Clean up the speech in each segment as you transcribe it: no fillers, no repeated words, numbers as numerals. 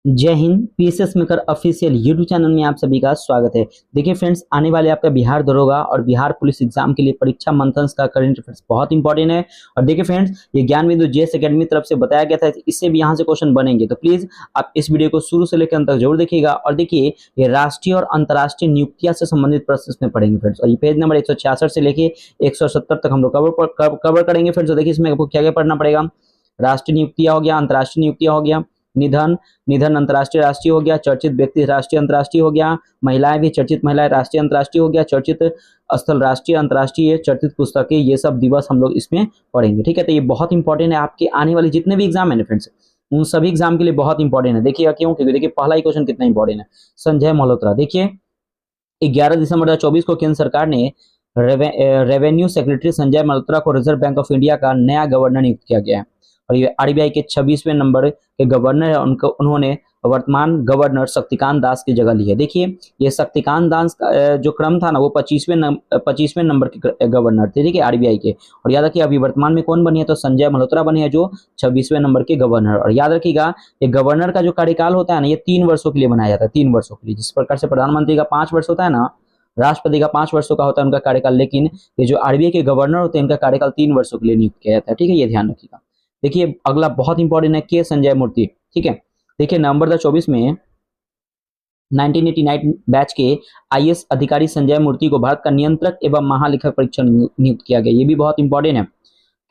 जय Hind. PSS maker official YouTube channel में आप सभी का स्वागत है। देखिए फ्रेंड्स, आने वाले आपका बिहार दरोगा और बिहार पुलिस एग्जाम के लिए परीक्षा मंथन का करंट अफेयर्स बहुत इंपॉर्टेंट है। और देखिए फ्रेंड्स, ये ज्ञान बिंदु जेएस एकेडमी तरफ से बताया गया था, इससे भी यहाँ से क्वेश्चन बनेंगे, तो प्लीज आप इस वीडियो को शुरू से लेकर अंत तक जरूर देखिएगा। और देखिए, ये राष्ट्रीय और अंतर्राष्ट्रीय नियुक्तियां से संबंधित प्रश्न में पढ़ेंगे फ्रेंड्स। और ये पेज नंबर 166 से लेके 170 तक हम लोग कवर करेंगे फ्रेंड्स। देखिए, इसमें आपको क्या क्या पढ़ना पड़ेगा। राष्ट्रीय नियुक्तियां हो गया, अंतर्राष्ट्रीय नियुक्तियां हो गया, निधन निधन अंतर्राष्ट्रीय राष्ट्रीय हो गया, चर्चित व्यक्ति राष्ट्रीय अंतर्राष्ट्रीय हो गया, महिलाएं भी चर्चित महिलाएं राष्ट्रीय अंतर्राष्ट्रीय हो गया, चर्चित स्थल राष्ट्रीय अंतर्राष्ट्रीय, चर्चित पुस्तकें, ये सब दिवस हम लोग इसमें पढ़ेंगे। ठीक है, तो ये बहुत इंपॉर्टेंट है आपके आने वाले जितने भी एग्जाम है ना फ्रेंड्स, उन सभी एग्जाम के लिए बहुत इंपॉर्टेंट है। देखिएगा क्यों, क्योंकि देखिए पहला ही क्वेश्चन कितना इंपॉर्टेंट है। संजय मल्होत्रा, देखिए 11 दिसंबर 2024 को केंद्र सरकार ने रेवेन्यू सेक्रेटरी संजय मल्होत्रा को रिजर्व बैंक ऑफ इंडिया का नया गवर्नर नियुक्त किया गया है। और ये आरबीआई के 26वें नंबर के गवर्नर है। उन्होंने वर्तमान गवर्नर शक्तिकांत दास की जगह ली है। देखिए, ये शक्तिकांत दास का जो क्रम था ना, वो 25वें नंबर के गवर्नर थे, ठीक है, आरबीआई के। और याद रखिए, अभी वर्तमान में कौन बनी है, तो संजय मल्होत्रा बनी है, जो 26वें नंबर के गवर्नर। और याद रखिएगा, ये गवर्नर का जो कार्यकाल होता है ना, ये 3 वर्षों के लिए बनाया जाता है, 3 वर्षों के लिए। जिस प्रकार से प्रधानमंत्री का 5 वर्ष होता है ना, राष्ट्रपति का 5 वर्षों का होता है उनका कार्यकाल, लेकिन ये जो आरबीआई के गवर्नर होते हैं, इनका कार्यकाल 3 वर्षों के लिए नियुक्त किया जाता है। ठीक है, ये ध्यान रखिएगा। देखिए, अगला बहुत इंपॉर्टेंट है, के संजय मूर्ति। ठीक है, देखिए नवंबर 2024 में 1989 बैच के आईएएस अधिकारी संजय मूर्ति को भारत का नियंत्रक एवं महालेखा परीक्षक नियुक्त किया गया। ये भी बहुत इंपॉर्टेंट है।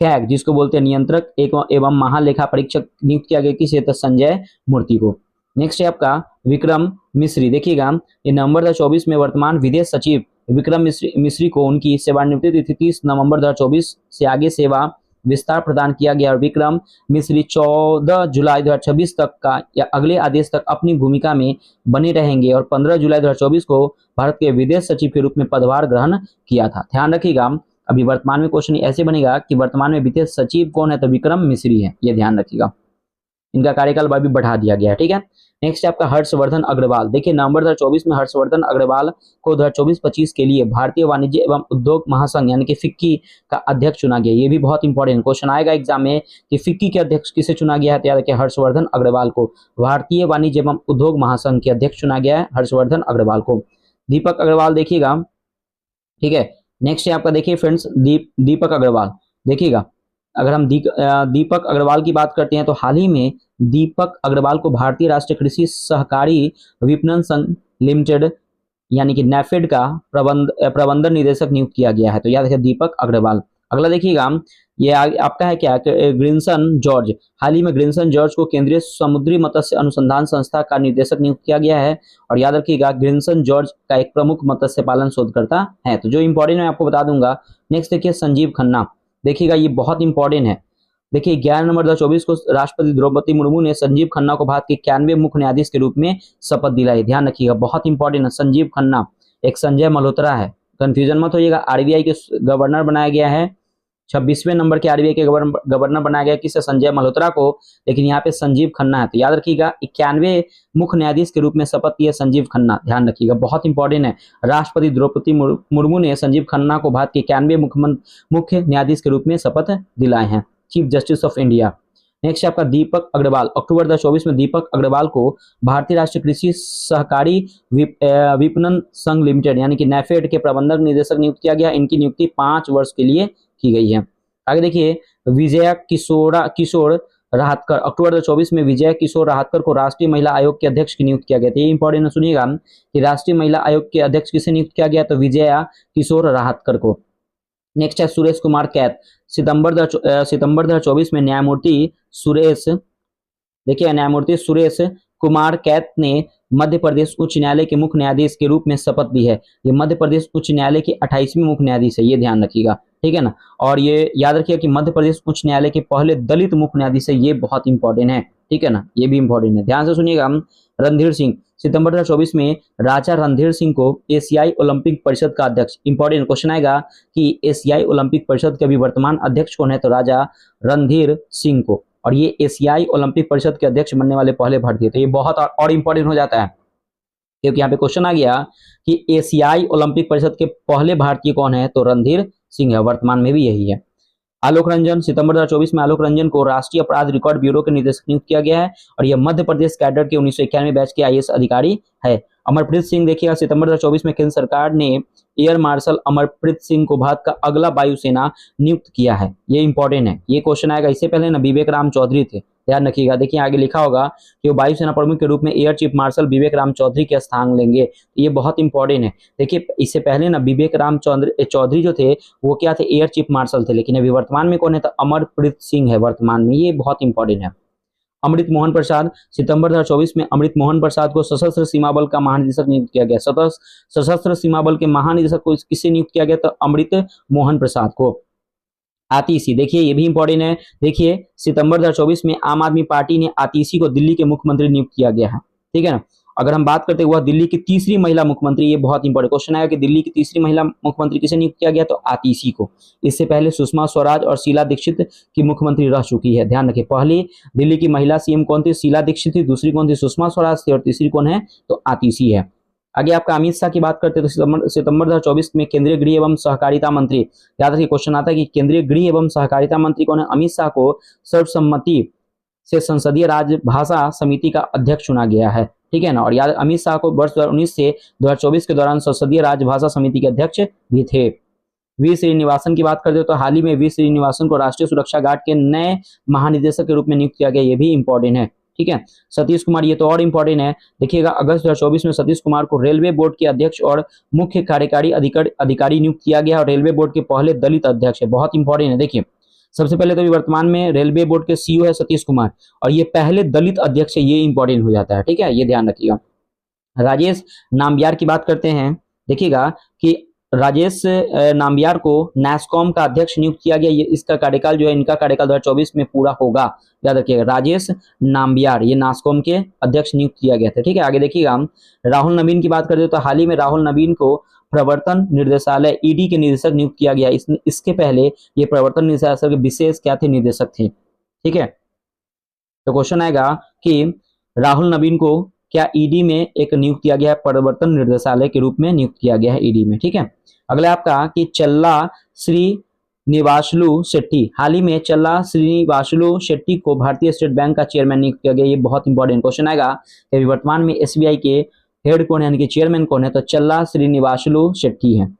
कैग, जिसको बोलते हैं नियंत्रक एवं महालेखा परीक्षक, नियुक्त किया गया किसे, तो संजय मूर्ति को। नेक्स्ट है आपका विक्रम मिश्री। देखिएगा, ये नवंबर 2024 में वर्तमान विदेश सचिव विक्रम मिश्री को उनकी सेवानिवृत्ति तिथि 30 नवंबर 2024 से आगे सेवा विस्तार प्रदान किया गया। और विक्रम मिश्री 14 जुलाई 2026 तक का या अगले आदेश तक अपनी भूमिका में बने रहेंगे और 15 जुलाई 2024 को भारत के विदेश सचिव के रूप में पदभार ग्रहण किया था। ध्यान रखिएगा, अभी वर्तमान में क्वेश्चन ऐसे बनेगा कि वर्तमान में विदेश सचिव कौन है, तो विक्रम मिश्री है, ये ध्यान रखिएगा। इनका कार्यकाल भी बढ़ा दिया गया है। ठीक है, नेक्स्ट है आपका हर्षवर्धन अग्रवाल। देखिए, नवंबर 2024 में हर्षवर्धन अग्रवाल को 2024-25 के लिए भारतीय वाणिज्य एवं उद्योग महासंघ यानी कि फिक्की का अध्यक्ष चुना गया। ये भी बहुत इंपॉर्टेंट क्वेश्चन आएगा एग्जाम में कि फिक्की के अध्यक्ष किसे चुना गया है, तो याद रखिए हर्षवर्धन अग्रवाल को। भारतीय वाणिज्य एवं उद्योग महासंघ के अध्यक्ष चुना गया है हर्षवर्धन अग्रवाल को। दीपक अग्रवाल देखिएगा, ठीक है। नेक्स्ट है आपका, देखिए फ्रेंड्स, दीपक अग्रवाल। देखिएगा, अगर हम दीपक अग्रवाल की बात करते हैं, तो हाल ही में दीपक अग्रवाल को भारतीय राष्ट्रीय कृषि सहकारी विपणन संघ लिमिटेड यानी कि नैफेड का प्रबंधन निदेशक नियुक्त किया गया है। तो याद रखिए दीपक अग्रवाल। अगला देखिएगा, ये आपका है क्या, ग्रिनसन जॉर्ज। हाल ही में ग्रिनसन जॉर्ज को केंद्रीय समुद्री मत्स्य अनुसंधान संस्था का निदेशक नियुक्त किया गया है। और याद रखिएगा, ग्रिनसन जॉर्ज का एक प्रमुख मत्स्य पालन शोधकर्ता है। तो जो इंपॉर्टेंट है आपको बता दूंगा। नेक्स्ट देखिए, संजीव खन्ना। देखिएगा, ये बहुत इंपॉर्टेंट है। देखिए, 11 नवंबर 2024 को राष्ट्रपति द्रौपदी मुर्मू ने संजीव खन्ना को भारत के 91वें मुख्य न्यायाधीश के रूप में शपथ दिलाई। ध्यान रखिएगा, बहुत इंपॉर्टेंट है। संजीव खन्ना एक संजय मल्होत्रा है, कंफ्यूजन मत होइएगा। आरबीआई के गवर्नर बनाया गया है, 26वें नंबर के आरबीआई के गवर्नर बनाया गया किसे, संजय मल्होत्रा को, लेकिन यहाँ पे संजीव खन्ना है। तो याद रखिएगा, 91वें मुख्य न्यायाधीश के रूप में शपथ ली है संजीव खन्ना। ध्यान रखिएगा, बहुत इंपॉर्टेंट है। राष्ट्रपति द्रौपदी मुर्मू ने संजीव खन्ना को भारत के 91वें मुख्य न्यायाधीश के रूप में शपथ दिलाए हैं, chief justice of India. Next आपका दीपक अग्रवाल। अक्टूबर 2024 में दीपक अग्रवाल को भारतीय राष्ट्रीय कृषि सहकारी विपणन संघ लिमिटेड यानी कि नैफेड के प्रबंधक निदेशक नियुक्त किया गया। इनकी नियुक्ति 5 वर्ष के लिए की गई है। आगे देखिए, विजया किशोर राहतकर। अक्टूबर 2024 में विजय किशोर राहतकर को राष्ट्रीय महिला आयोग के अध्यक्ष की नियुक्त किया गया। तो ये इंपॉर्टेंट सुनिएगा कि राष्ट्रीय महिला आयोग के अध्यक्ष किसे नियुक्त किया गया, तो विजया किशोर राहतकर को। नेक्स्ट है सुरेश कुमार कैत। सितंबर 2024 में न्यायमूर्ति सुरेश कुमार कैत ने मध्य प्रदेश उच्च न्यायालय के मुख्य न्यायाधीश के रूप में शपथ ली है। ये मध्य प्रदेश उच्च न्यायालय के 28वें मुख्य न्यायाधीश है, ये ध्यान रखिएगा, ठीक है ना। और ये याद रखिएगा कि मध्य प्रदेश उच्च न्यायालय के पहले दलित मुख्य न्यायाधीश है, ये बहुत इंपॉर्टेंट है, ठीक है ना, ये भी इंपॉर्टेंट है। ध्यान से सुनिएगा। रणधीर सिंह। सितंबर 2024 में राजा रणधीर सिंह को एशियाई ओलंपिक परिषद का अध्यक्ष। इंपॉर्टेंट क्वेश्चन आएगा कि एशियाई ओलंपिक परिषद के अभी वर्तमान अध्यक्ष कौन है, तो राजा रणधीर सिंह को। और ये एशियाई ओलंपिक परिषद के अध्यक्ष बनने वाले पहले भारतीय। तो ये बहुत और इंपॉर्टेंट हो जाता है, क्योंकि यहाँ पे क्वेश्चन आ गया कि एशियाई ओलंपिक परिषद के पहले भारतीय कौन है, तो रणधीर सिंह है, वर्तमान में भी यही है। आलोक रंजन, सितंबर 2024 में आलोक रंजन को राष्ट्रीय अपराध रिकॉर्ड ब्यूरो के निदेशक नियुक्त किया गया है और यह मध्य प्रदेश कैडर के 1991 बैच के आईएएस अधिकारी है। अमरप्रीत सिंह देखिएगा, सितंबर 2024 में केंद्र सरकार ने एयर मार्शल अमरप्रीत सिंह को भारत का अगला वायुसेना नियुक्त किया है। ये इंपॉर्टेंट है, ये क्वेश्चन आएगा। इससे पहले ना विवेक राम चौधरी थे, ध्यान रखिएगा। देखिए आगे लिखा होगा कि वो वायुसेना प्रमुख के रूप में एयर चीफ मार्शल विवेक राम चौधरी के स्थान लेंगे। ये बहुत इंपॉर्टेंट है। देखिए इससे पहले ना विवेक राम चौधरी जो थे वो क्या थे, एयर चीफ मार्शल थे, लेकिन अभी वर्तमान में कौन है, तो अमरप्रीत सिंह है वर्तमान में। ये बहुत इंपॉर्टेंट है। अमृत मोहन प्रसाद, सितंबर 2024 में अमृत मोहन प्रसाद को सशस्त्र सीमा बल का महानिदेशक नियुक्त किया गया। सशस्त्र सीमा बल के महानिदेशक को किससे नियुक्त किया गया, तो अमृत मोहन प्रसाद को। आतिशी, देखिए ये भी इंपॉर्टेंट है। देखिए सितंबर 2024 में आम आदमी पार्टी ने आतिशी को दिल्ली के मुख्यमंत्री नियुक्त किया गया है, ठीक है ना। अगर हम बात करते हैं वह दिल्ली की तीसरी महिला मुख्यमंत्री, ये बहुत इंपॉर्टेंट क्वेश्चन आया कि दिल्ली की तीसरी महिला मुख्यमंत्री किसे नियुक्त किया गया, तो आतिशी को। इससे पहले सुषमा स्वराज और शीला दीक्षित की मुख्यमंत्री रह चुकी है, ध्यान रखिए। पहली दिल्ली की महिला सीएम कौन थी, शीला दीक्षित थी, दूसरी कौन थी, सुषमा स्वराज थी, और तीसरी कौन है, तो आतिशी है। आगे आपका अमित शाह की बात करते हैं तो सितंबर 2024 में केंद्रीय गृह एवं सहकारिता मंत्री, याद रखिए क्वेश्चन आता है कि केंद्रीय गृह एवं सहकारिता मंत्री कौन है, अमित शाह को सर्वसम्मति से संसदीय राजभाषा समिति का अध्यक्ष चुना गया है, ठीक है ना। और याद अमित शाह को वर्ष 2019 से 2024 के दौरान संसदीय राजभाषा समिति के अध्यक्ष भी थे। वी श्रीनिवासन की बात करते हो तो हाल ही में वी श्रीनिवासन को राष्ट्रीय सुरक्षा गार्ड के नए महानिदेशक के रूप में नियुक्त किया गया, ये भी इंपॉर्टेंट है, ठीक है। सतीश कुमार, ये तो और इंपॉर्टेंट है। देखिएगा अगस्त 2024 में सतीश कुमार को रेलवे बोर्ड के अध्यक्ष और मुख्य कार्यकारी अधिकारी नियुक्त किया गया और रेलवे बोर्ड के पहले दलित अध्यक्ष है, बहुत इंपॉर्टेंट है। देखिए सबसे पहले तो वर्तमान में रेलवे बोर्ड के सीईओ है सतीश कुमार और ये पहले दलित अध्यक्ष है, ये इंपॉर्टेंट हो जाता है, ठीक है, ये ध्यान रखिएगा। राजेश नाम्बियार की बात करते हैं, देखिएगा कि राजेश नाम्बियार को नैसकॉम का अध्यक्ष नियुक्त किया गया। ये इसका कार्यकाल जो है, इनका कार्यकाल 2024 में पूरा होगा, याद रखिएगा। राजेश नाम्बियार ये नासकॉम के अध्यक्ष नियुक्त किया गया था, ठीक है। आगे देखिएगा हम राहुल नवीन की बात करते हैं तो हाल ही में राहुल नवीन को प्रवर्तन निर्देशालय ईडी के निदेशक नियुक्त किया गया। इसके पहले ये प्रवर्तन निर्देशालय के विशेष क्या थे, निदेशक थे, ठीक है। तो क्वेश्चन आएगा कि राहुल नवीन को क्या ईडी में एक नियुक्त किया गया है, प्रवर्तन निर्देशालय के रूप में नियुक्त किया गया है ईडी में, ठीक है। अगला आपका कि चल्ला श्रीनिवासलू शेट्टी, हाल ही में चल्ला श्रीनिवासलू शेट्टी को भारतीय स्टेट बैंक का चेयरमैन नियुक्त किया गया। ये बहुत इंपॉर्टेंट क्वेश्चन आएगा कि वर्तमान में एसबीआई के हेड कौन है, यानी कि चेयरमैन कौन है, तो चल्ला श्रीनिवासलू शेट्टी है।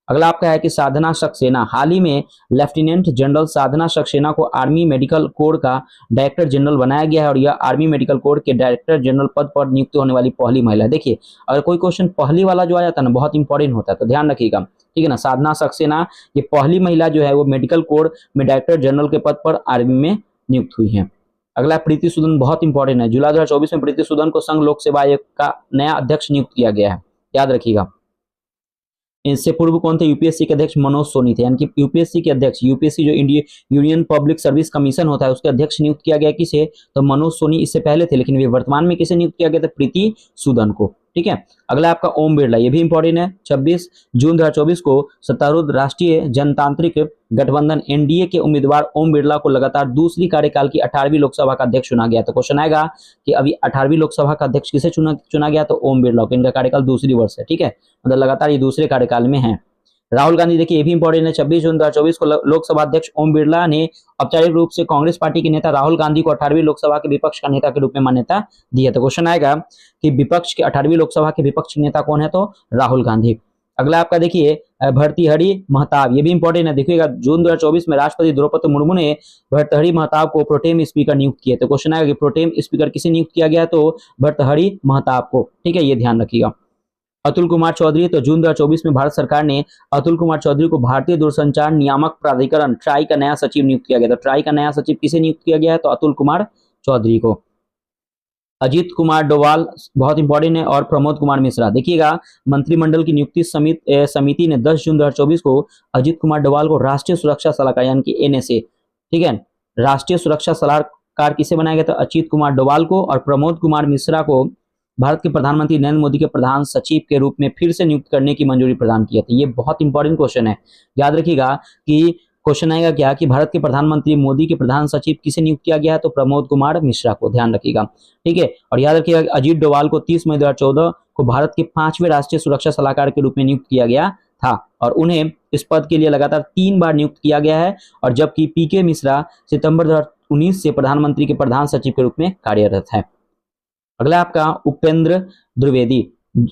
अगला आपका है कि साधना सक्सेना, हाल ही में लेफ्टिनेंट जनरल साधना सक्सेना को आर्मी मेडिकल कोर का डायरेक्टर जनरल बनाया गया है और यह आर्मी मेडिकल कोर के डायरेक्टर जनरल पद पर नियुक्त होने वाली पहली महिला है। देखिए अगर कोई क्वेश्चन पहली वाला जो आ जाता है ना, बहुत इंपॉर्टेंट होता है, तो ध्यान रखिएगा, ठीक है ना। साधना सक्सेना ये पहली महिला जो है वो मेडिकल कोर में डायरेक्टर जनरल के पद पर आर्मी में नियुक्त हुई है। अगला प्रीति सूदन, बहुत इंपॉर्टेंट है। जुलाई 2024 में प्रीति सूदन को संघ लोक सेवा आयोग का नया अध्यक्ष नियुक्त किया गया है, याद रखिएगा। इससे पूर्व कौन थे, यूपीएससी के अध्यक्ष मनोज सोनी थे, यानी कि यूपीएससी के अध्यक्ष, यूपीएससी जो यूनियन पब्लिक सर्विस कमीशन होता है उसके अध्यक्ष नियुक्त किया गया किसे, तो मनोज सोनी इससे पहले थे, लेकिन वर्तमान में किसे नियुक्त किया गया था, प्रीति सूदन को, ठीक है। अगला आपका ओम बिरला, ये भी इंपॉर्टेंट है। 26 जून 2024 को सत्तारूढ़ राष्ट्रीय जनतांत्रिक गठबंधन एनडीए के उम्मीदवार ओम बिरला को लगातार दूसरी कार्यकाल की 18वीं लोकसभा का अध्यक्ष चुना गया। तो क्वेश्चन आएगा कि अभी 18वीं लोकसभा का अध्यक्ष किसे चुना गया, तो ओम बिरला को। इनका कार्यकाल दूसरी वर्ष है, ठीक है, मतलब लगातार ये दूसरे कार्यकाल में है। राहुल गांधी, देखिए ये भी इंपॉर्टेंट है। 26 जून 2024 को लोकसभा अध्यक्ष ओम बिरला ने औपचारिक रूप से कांग्रेस पार्टी के नेता राहुल गांधी को 18वीं लोकसभा के विपक्ष का नेता के रूप में मान्यता दी है। तो क्वेश्चन आएगा कि विपक्ष के 18वीं लोकसभा के विपक्ष के नेता कौन है, तो राहुल गांधी। अगला आपका देखिए भर्तृहरि महताब, ये भी इंपॉर्टेंट है। देखिएगा जून 2024 में राष्ट्रपति द्रौपदी मुर्मू ने भर्तृहरि महताब को प्रोटेम स्पीकर नियुक्त किया। तो क्वेश्चन आएगा कि प्रोटेम स्पीकर किसे नियुक्त किया गया, तो भर्तृहरि महताब को, ठीक है, ये ध्यान रखिएगा। अतुल कुमार चौधरी, तो जून 2024 में भारत सरकार ने अतुल कुमार चौधरी को भारतीय दूरसंचार नियामक प्राधिकरण ट्राई का नया सचिव नियुक्त किया गया। तो ट्राई का नया सचिव किसे नियुक्त किया गया है, तो अतुल कुमार चौधरी को। अजीत कुमार डोवाल, बहुत इंपॉर्टेंट है, और प्रमोद कुमार मिश्रा। देखिएगा मंत्रिमंडल की नियुक्ति समिति ने 10 जून 2024 को अजीत कुमार डोवाल को राष्ट्रीय सुरक्षा सलाहकार यानी कि एनएसए, ठीक है, राष्ट्रीय सुरक्षा सलाहकार किसे बनाया गया, तो अजीत कुमार डोवाल को, और प्रमोद कुमार मिश्रा को भारत के प्रधानमंत्री नरेंद्र मोदी के प्रधान सचिव के रूप में फिर से नियुक्त करने की मंजूरी प्रदान की थी। ये बहुत इंपॉर्टेंट क्वेश्चन है, याद रखिएगा कि क्वेश्चन आएगा क्या कि भारत के प्रधानमंत्री मोदी के प्रधान सचिव किसे नियुक्त किया गया है, तो प्रमोद कुमार मिश्रा को, ध्यान रखिएगा, ठीक है। और याद रखिएगा अजीत डोवाल को 30 मई 2014 को भारत के 5वें राष्ट्रीय सुरक्षा सलाहकार के रूप में नियुक्त किया गया था। और उन्हें इस पद के लिए लगातार 3 बार नियुक्त किया गया है, और जबकि पीके मिश्रा सितंबर 2019 से प्रधानमंत्री के प्रधान सचिव के रूप में कार्यरत है। अगला आपका उपेंद्र द्विवेदी,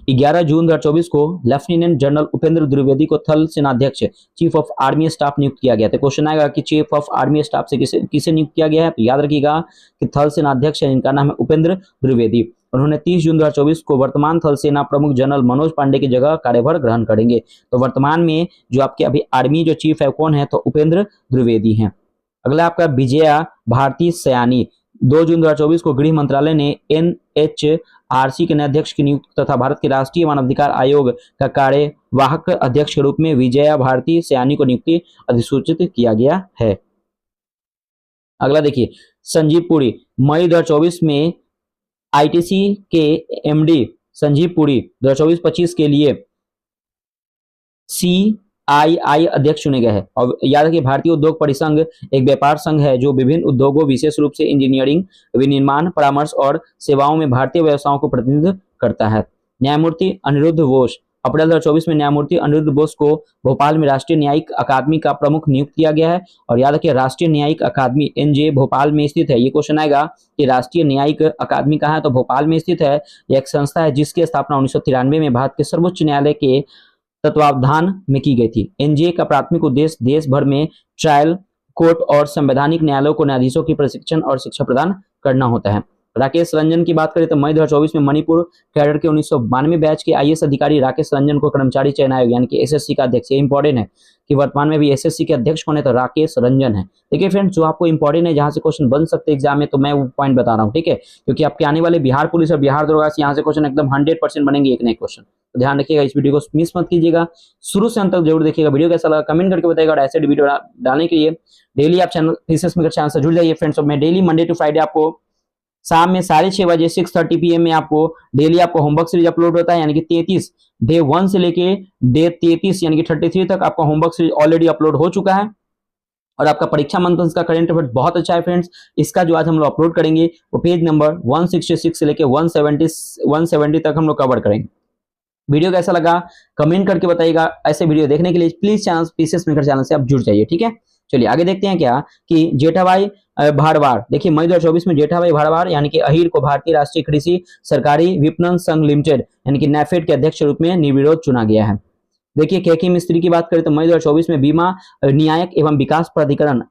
11 जून 2024 को लेफ्टिनेंट जनरल उपेंद्र द्विवेदी को थल सेनाध्यक्ष चीफ ऑफ आर्मी स्टाफ नियुक्त किया गया। तो क्वेश्चन आएगा कि चीफ ऑफ आर्मी स्टाफ से किसे नियुक्त किया गया है, तो याद रखिएगा कि थल सेनाध्यक्ष है जिनका नाम है उपेंद्र द्विवेदी। उन्होंने 30 जून 2024 को वर्तमान थल सेना प्रमुख जनरल मनोज पांडे की जगह कार्यभार ग्रहण करेंगे। तो वर्तमान में जो आपके अभी आर्मी जो चीफ है कौन है, तो उपेंद्र द्विवेदी हैं। अगला आपका विजया भारती सयानी, 2 जून 2024 को गृह मंत्रालय ने NHRC के नए अध्यक्ष की नियुक्ति तथा भारत के राष्ट्रीय मानवाधिकार आयोग का कार्यवाहक अध्यक्ष के रूप में विजया भारती सयानी को नियुक्ति अधिसूचित किया गया है। अगला देखिए संजीव पुरी, मई 2024 में ITC के MD संजीव पुरी 2024-25 के लिए CII अध्यक्ष चुने गए हैं। और याद रखिए भारतीय उद्योग परिसंघ एक व्यापार संघ है जो विभिन्न उद्योगों विशेष रूप से इंजीनियरिंग, विनिर्माण, परामर्श और सेवाओं में भारतीय व्यवसायों को प्रतिनिधित्व करता है। न्यायमूर्ति अनिरुद्ध बोस, अप्रैल 2024 में न्यायमूर्ति अनिरुद्ध बोस को भोपाल में राष्ट्रीय न्यायिक अकादमी का प्रमुख नियुक्त किया गया है। और याद रखिए राष्ट्रीय न्यायिक अकादमी NJ भोपाल में स्थित है। ये क्वेश्चन आएगा कि राष्ट्रीय न्यायिक अकादमी कहाँ है, तो भोपाल में स्थित है। यह एक संस्था है जिसकी स्थापना 1993 में भारत के सर्वोच्च न्यायालय के तत्वावधान में की गई थी। NJ का प्राथमिक उद्देश्य देश भर में ट्रायल कोर्ट और संवैधानिक न्यायालयों को न्यायाधीशों की प्रशिक्षण और शिक्षा प्रदान करना होता है। राकेश रंजन की बात करें तो मई 2024 में मणिपुर कैडर के 1992 बैच के IAS अधिकारी राकेश रंजन को कर्मचारी चयन आयोग यानी कि SSC का अध्यक्ष, ये इंपॉर्टेंट है कि वर्तमान में भी SSC के अध्यक्ष कौन है, तो राकेश रंजन है। देखिए फ्रेंड्स जो आपको इंपॉर्टेंट है जहां से क्वेश्चन बन सकते हैं एग्जाम में, तो मैं वो पॉइंट बता रहा हूँ, ठीक है, क्योंकि आपके आने वाले बिहार पुलिस और बिहार दरोगा से यहाँ से क्वेश्चन एकदम 100% बनेंगे एक नए क्वेश्चन। तो ध्यान रखिएगा, इस वीडियो को मिस मत कीजिएगा, शुरू से अंत तक जरूर देखिएगा। वीडियो कैसा लगा कमेंट करके बताइएगा, और ऐसे वीडियो डालने के लिए डेली आप चैनल पीसीएस मेकर चैनल से जुड़ जाइए फ्रेंड्स। और मैं डेली मंडे टू फ्राइडे आपको शाम में 6:30 बजे 6:30 PM में आपको डेली आपको होमवर्क सीरीज अपलोड होता है, यानी कि 33 डे 1 से लेके डे 33 यानी कि 33 तक आपका होमवर्क सीरीज ऑलरेडी अपलोड हो चुका है। और आपका परीक्षा मंथन का करंट अफेयर बहुत अच्छा है फ्रेंड्स। इसका जो आज हम लोग अपलोड करेंगे वो पेज नंबर 166 से लेके 170 तक हम लोग कवर करेंगे। वीडियो कैसा लगा कमेंट करके बताइएगा। ऐसे वीडियो देखने के लिए please channel PCS maker channel से आप जुड़ जाइए, ठीक है। चलिए आगे देखते हैं क्या कि जेठाभाई भाड़वार, देखिए मई 2024 में जेठाभाई भाड़वार यानी कि अहीर को भारतीय राष्ट्रीय कृषि सरकारी विपणन संघ लिमिटेड यानी कि NAFED के अध्यक्ष के रूप में निर्विरोध चुना गया है। देखिए केके मिस्त्री की बात करें तो मई 2024 में बीमा न्यायक एवं विकास प्राधिकरण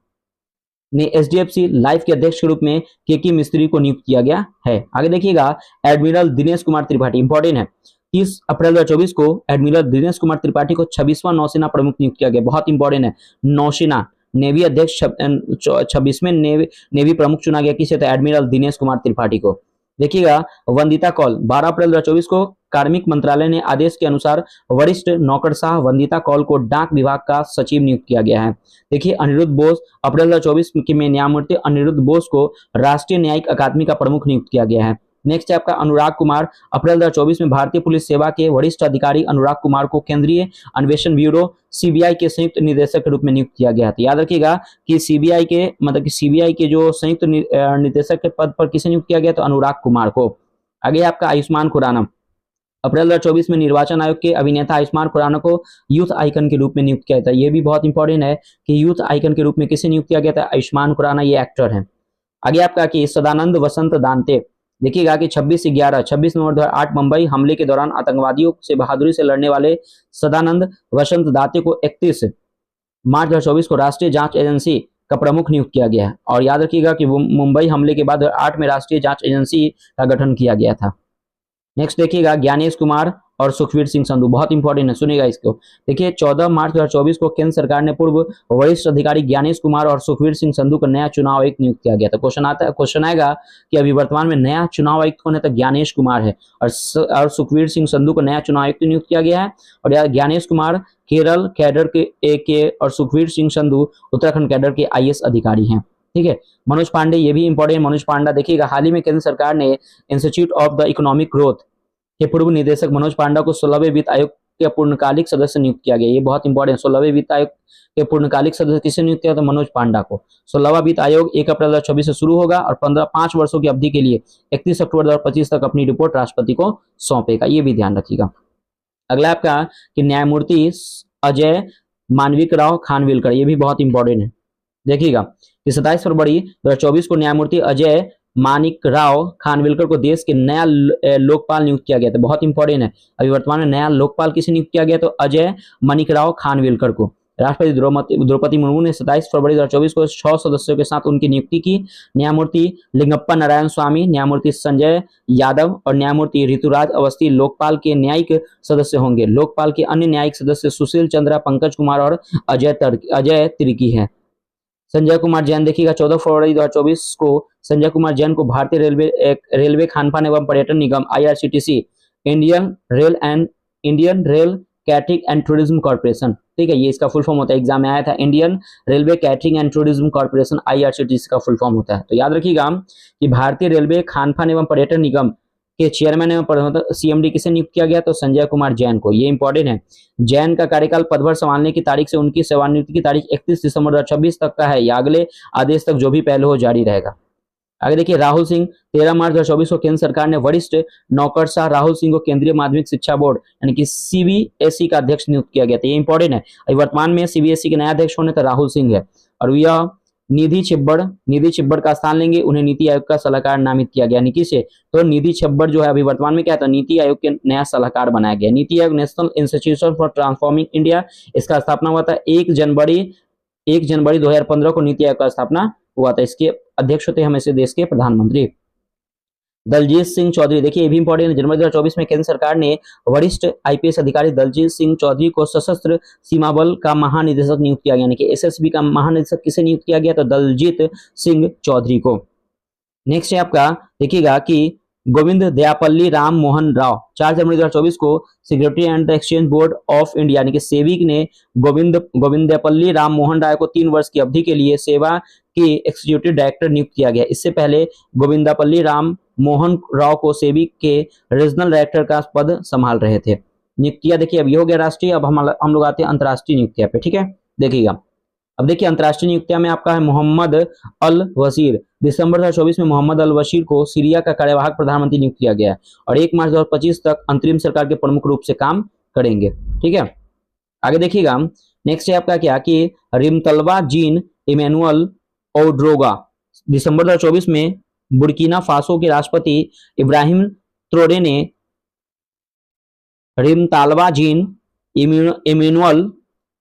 ने HDFC लाइफ के अध्यक्ष के रूप में केके मिस्त्री को नियुक्त किया गया है। आगे देखिएगा एडमिरल दिनेश कुमार त्रिपाठी, इंपॉर्टेंट है, 30 अप्रैल 2024 को एडमिरल दिनेश कुमार त्रिपाठी को 26वां नौसेना प्रमुख नियुक्त किया गया, बहुत इंपॉर्टेंट है। नौसेना नेवी अध्यक्ष 26वें नेवी प्रमुख चुना गया, किसे, तो एडमिरल दिनेश कुमार त्रिपाठी को। देखिएगा वंदिता कौल, 12 अप्रैल 2024 को कार्मिक मंत्रालय ने आदेश के अनुसार वरिष्ठ नौकरशाह वंदिता कौल को डाक विभाग का सचिव नियुक्त किया गया है। देखिए अनिरुद्ध बोस, अप्रैल 2024 में न्यायमूर्ति अनिरुद्ध बोस को राष्ट्रीय न्यायिक अकादमी का प्रमुख नियुक्त किया गया है। नेक्स्ट है आपका अनुराग कुमार, अप्रैल 2024 में भारतीय पुलिस सेवा के वरिष्ठ अधिकारी अनुराग कुमार को केंद्रीय अन्वेषण ब्यूरो CBI के संयुक्त निदेशक के रूप में नियुक्त किया गया था। याद रखिएगा कि CBI के जो संयुक्त निदेशक के पद पर किसे नियुक्त किया गया, तो अनुराग कुमार को। आगे आपका आयुष्मान खुराना, अप्रैल 2024 में निर्वाचन आयोग के अभिनेता आयुष्मान खुराना को यूथ आइकन के रूप में नियुक्त किया था। यह भी बहुत इंपॉर्टेंट है कि यूथ आइकन के रूप में किसे नियुक्त किया गया था, आयुष्मान खुराना, ये एक्टर है। आगे आपका कि सदानंद वसंत दांते, देखिएगा कि 26 नवंबर 2008 मुंबई हमले के दौरान आतंकवादियों से बहादुरी से लड़ने वाले सदानंद वसंत दाते को 31 मार्च 2024 को राष्ट्रीय जांच एजेंसी का प्रमुख नियुक्त किया गया है। और याद रखिएगा कि मुंबई हमले के बाद 2008 में राष्ट्रीय जांच एजेंसी का गठन किया गया था। नेक्स्ट देखिएगा ज्ञानेश कुमार और सुखवीर सिंह संधू, बहुत इंपॉर्टेंट है, सुनिएगा इसको। देखिए 14 मार्च 2024 को केंद्र सरकार ने पूर्व वरिष्ठ अधिकारी ज्ञानेश कुमार और सुखवीर सिंह संधू को नया चुनाव आयुक्त नियुक्त किया गया। तो क्वेश्चन आएगा कि अभी वर्तमान में नया चुनाव आयुक्त कौन है, तो ज्ञानेश कुमार है, और सुखवीर सिंह संधू को नया चुनाव आयुक्त नियुक्त किया गया है। और यार ज्ञानेश कुमार केरल कैडर के और सुखवीर सिंह संधू उत्तराखंड कैडर के IAS अधिकारी हैं, ठीक है। मनोज पांडे, ये भी इंपॉर्टेंट, मनोज पांडा, देखिएगा हाल ही में केंद्र सरकार ने institute of the economic growth के पूर्व निदेशक मनोज पांडा को 16वें वित्त आयोग के पूर्णकालिक सदस्य नियुक्त किया गया। ये बहुत इंपॉर्टेंट, 16वें वित्त आयोग के पूर्णकालिक सदस्य किसे नियुक्त किया, तो मनोज पांडा को। 16वां वित्त आयोग 1 अप्रैल 2024 से शुरू होगा और 5 वर्षों की अवधि के लिए 31 अक्टूबर 2025 तक अपनी रिपोर्ट राष्ट्रपति को सौंपेगा, ये भी ध्यान रखिएगा। अगला आपका कि न्यायमूर्ति अजय मानविक राव खानविलकर, ये भी बहुत इंपॉर्टेंट है। देखिएगा कि 27 फरवरी 2024 को न्यायमूर्ति अजय मानिक राव खानविलकर को देश के नया लोकपाल नियुक्त किया गया था। बहुत इंपॉर्टेंट है, अभी वर्तमान में नया लोकपाल किसे नियुक्त किया गया, तो अजय मानिक राव खानविलकर को। राष्ट्रपति द्रौपदी मुर्मू ने 27 फरवरी 2024 को 6 सदस्यों के साथ उनकी नियुक्ति की। न्यायमूर्ति लिंगप्पा नारायण स्वामी, न्यायमूर्ति संजय यादव और न्यायमूर्ति ऋतुराज अवस्थी लोकपाल के न्यायिक सदस्य होंगे। लोकपाल के अन्य न्यायिक सदस्य सुशील चंद्रा, पंकज कुमार और अजय तिर्की हैं। संजय कुमार जैन देखिएगा 14 फरवरी 2024 को संजय कुमार जैन को भारतीय रेलवे खानपान एवं पर्यटन निगम IRCTC, Indian rail catering and tourism corporation, ठीक है, ये इसका फुल फॉर्म होता है, एग्जाम में आया था, Indian railway catering and tourism corporation IRCTC का फुल फॉर्म होता है। तो याद रखिएगा कि भारतीय रेलवे खानपान एवं पर्यटन निगम के चेयरमैन एवं CMD किसे नियुक्त किया गया, तो संजय कुमार जैन को। ये इंपॉर्टेंट है। जैन का कार्यकाल पदभार संभालने की तारीख से उनकी सेवानिवृत्ति की तारीख 31 दिसंबर 2026 तक का है, या अगले आदेश तक जो भी पहले हो जारी रहेगा। आगे देखिए राहुल सिंह, 13 मार्च 2024 को केंद्र सरकार ने वरिष्ठ नौकरशाह राहुल सिंह को केंद्रीय माध्यमिक शिक्षा बोर्ड यानी कि CBSE का अध्यक्ष नियुक्त किया गया था। ये इंपॉर्टेंट है। अभी वर्तमान में CBSE के नए अध्यक्ष होने तो राहुल सिंह है, और यह निधि छिब्बड़ का स्थान लेंगे। उन्हें नीति आयोग का सलाहकार नामित किया गया। निधि से तो निधि छिब्बड़ जो है अभी वर्तमान में क्या था, नीति आयोग के नया सलाहकार बनाया गया। NITI Aayog national institution for transforming India, इसका स्थापना हुआ था 1 जनवरी 2015 को नीति आयोग का स्थापना हुआ था। इसके अध्यक्ष होते हैं हमेशा देश के प्रधानमंत्री। दलजीत सिंह चौधरी, देखिए ये भी इंपॉर्टेंट है। जनवरी 2024 में केंद्र सरकार ने वरिष्ठ IPS अधिकारी दलजीत सिंह चौधरी को सशस्त्र सीमा बल का महानिदेशक नियुक्त किया गया, यानी कि SSB का महानिदेशक किसे नियुक्त किया गया, तो दलजीत सिंह चौधरी को। नेक्स्ट है आपका, देखिएगा कि गोविंद दयापल्ली राम मोहन राव, 4 जनवरी 2024 को security and exchange board of India यानी कि सेबी ने गोविंद दयापल्ली राम मोहन राव को 3 वर्ष की अवधि के लिए सेवा के एग्जीक्यूटिव डायरेक्टर नियुक्त किया गया। इससे पहले गोविंदापल्ली राम मोहन राव को सेबी के रीजनल डायरेक्टर का पद संभाल रहे थे। नियुक्तियां देखिए अब ये हो गया राष्ट्रीय, अब हम लोग आते हैं अंतर्राष्ट्रीय नियुक्तियां पे, ठीक है। देखिएगा अब देखिए अंतर्राष्ट्रीय नियुक्तियां में आपका है मोहम्मद अल वसीर। दिसंबर 2024 में मोहम्मद अल वसीर को सीरिया का कार्यवाहक प्रधानमंत्री नियुक्त किया गया है, और 1 मार्च 2025 तक अंतरिम सरकार के प्रमुख रूप से काम करेंगे, ठीक है। आगे देखिएगा नेक्स्ट है आपका क्या कि रिमतलवा जीन इमैनुअल ओड्रोगा, दिसंबर 2024 में बुर्किना फासो के राष्ट्रपति इब्राहिम त्रोरे ने रिमतालवा जीन इमैनुअल